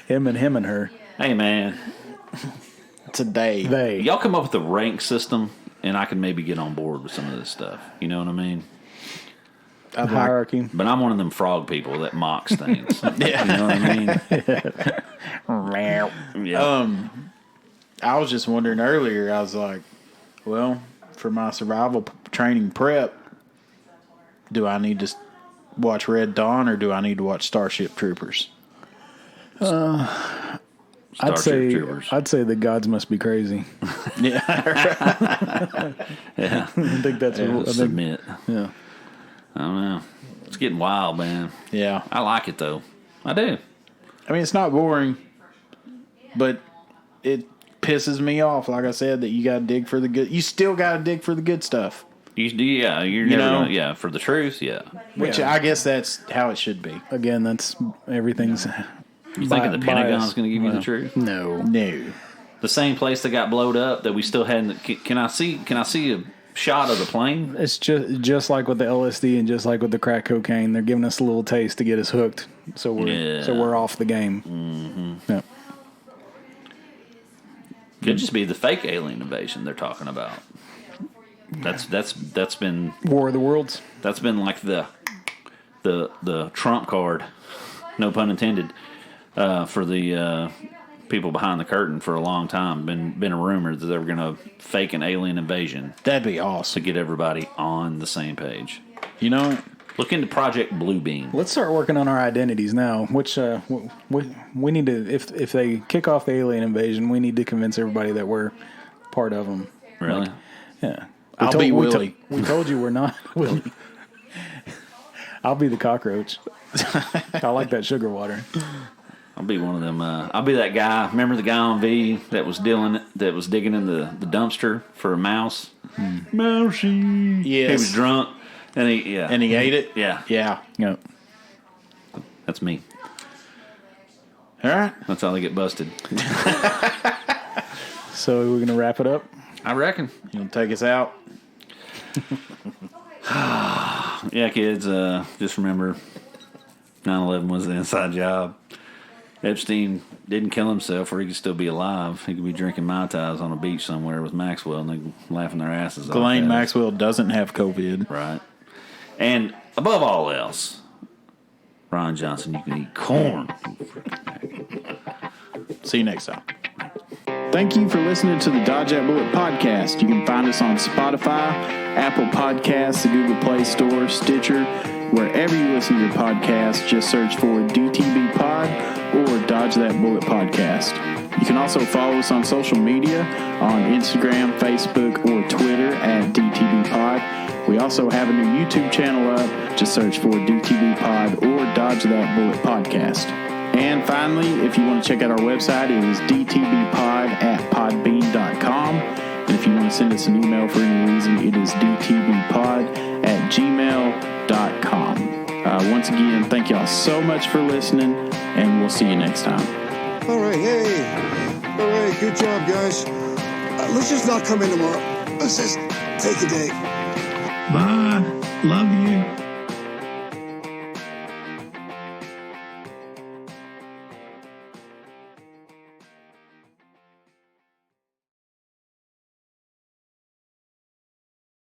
him and her. Hey man, Today. They. y'all come up with a rank system, and I can maybe get on board with some of this stuff. You know what I mean? Hierarchy. But I'm one of them frog people that mocks things. Yeah. You know what I mean? Yeah. I was just wondering earlier, I was like, well, for my survival training prep, do I need to watch Red Dawn or do I need to watch Starship Troopers? Starship Troopers. I'd say the gods must be crazy. Yeah. Yeah. I think that's what I think. Submit. Yeah. I don't know. It's getting wild, man. Yeah. I like it though. I do. I mean, it's not boring, but it pisses me off, like I said, that you got to dig for the good. You still got to dig for the good stuff. You're never know? gonna, for the truth, yeah. Which I guess that's how it should be. Again, that's everything's. You thinking the Pentagon's going to give you the truth? No. No. The same place that got blowed up that we still hadn't. Can I see a shot of the plane? It's just like with the LSD and just like with the crack cocaine. They're giving us a little taste to get us hooked, so we're off the game. Mm-hmm. Yeah. Could just be the fake alien invasion they're talking about. That's been War of the Worlds. That's been like the trump card, no pun intended, for the people behind the curtain for a long time. Been a rumor that they were going to fake an alien invasion. That'd be awesome to get everybody on the same page. You know what? Look into Project Bluebeam. Let's start working on our identities now. Which we need to, if they kick off the alien invasion, we need to convince everybody that we're part of them. Really? Like, yeah. I'll be Willie. We told you we're not Willie. I'll be the cockroach. I like that sugar water. I'll be one of them. I'll be that guy. Remember the guy on V that was digging in the dumpster for a mouse? Mousy. Yes. He was drunk. And he ate it? Yeah. Yeah. Yep. That's me. All right. That's how they get busted. So we're going to wrap it up? I reckon. You want to take us out? Yeah, kids, just remember 9/11 was an inside job. Epstein didn't kill himself, or he could still be alive. He could be drinking Mai Tais on a beach somewhere with Maxwell, and they laughing their asses off. Ghislane Maxwell doesn't have COVID. Right. And above all else, Ron Johnson, you can eat corn. See you next time. Thank you for listening to the Dodge That Bullet podcast. You can find us on Spotify, Apple Podcasts, the Google Play Store, Stitcher, wherever you listen to your podcast. Just search for dtbpod or Dodge That Bullet podcast. You can also follow us on social media on Instagram, Facebook, or Twitter at dtbpod. We also have a new YouTube channel up. Just search for dtbpod or Dodge That Bullet podcast. And finally, if you want to check out our website, it is dtbpod@podbean.com. And if you want to send us an email for any reason, it is dtbpod@gmail.com. Once again, thank y'all so much for listening, and we'll see you next time. All right, hey. All right, good job, guys. Let's just not come in tomorrow. Let's just take a day. Bye. Love you.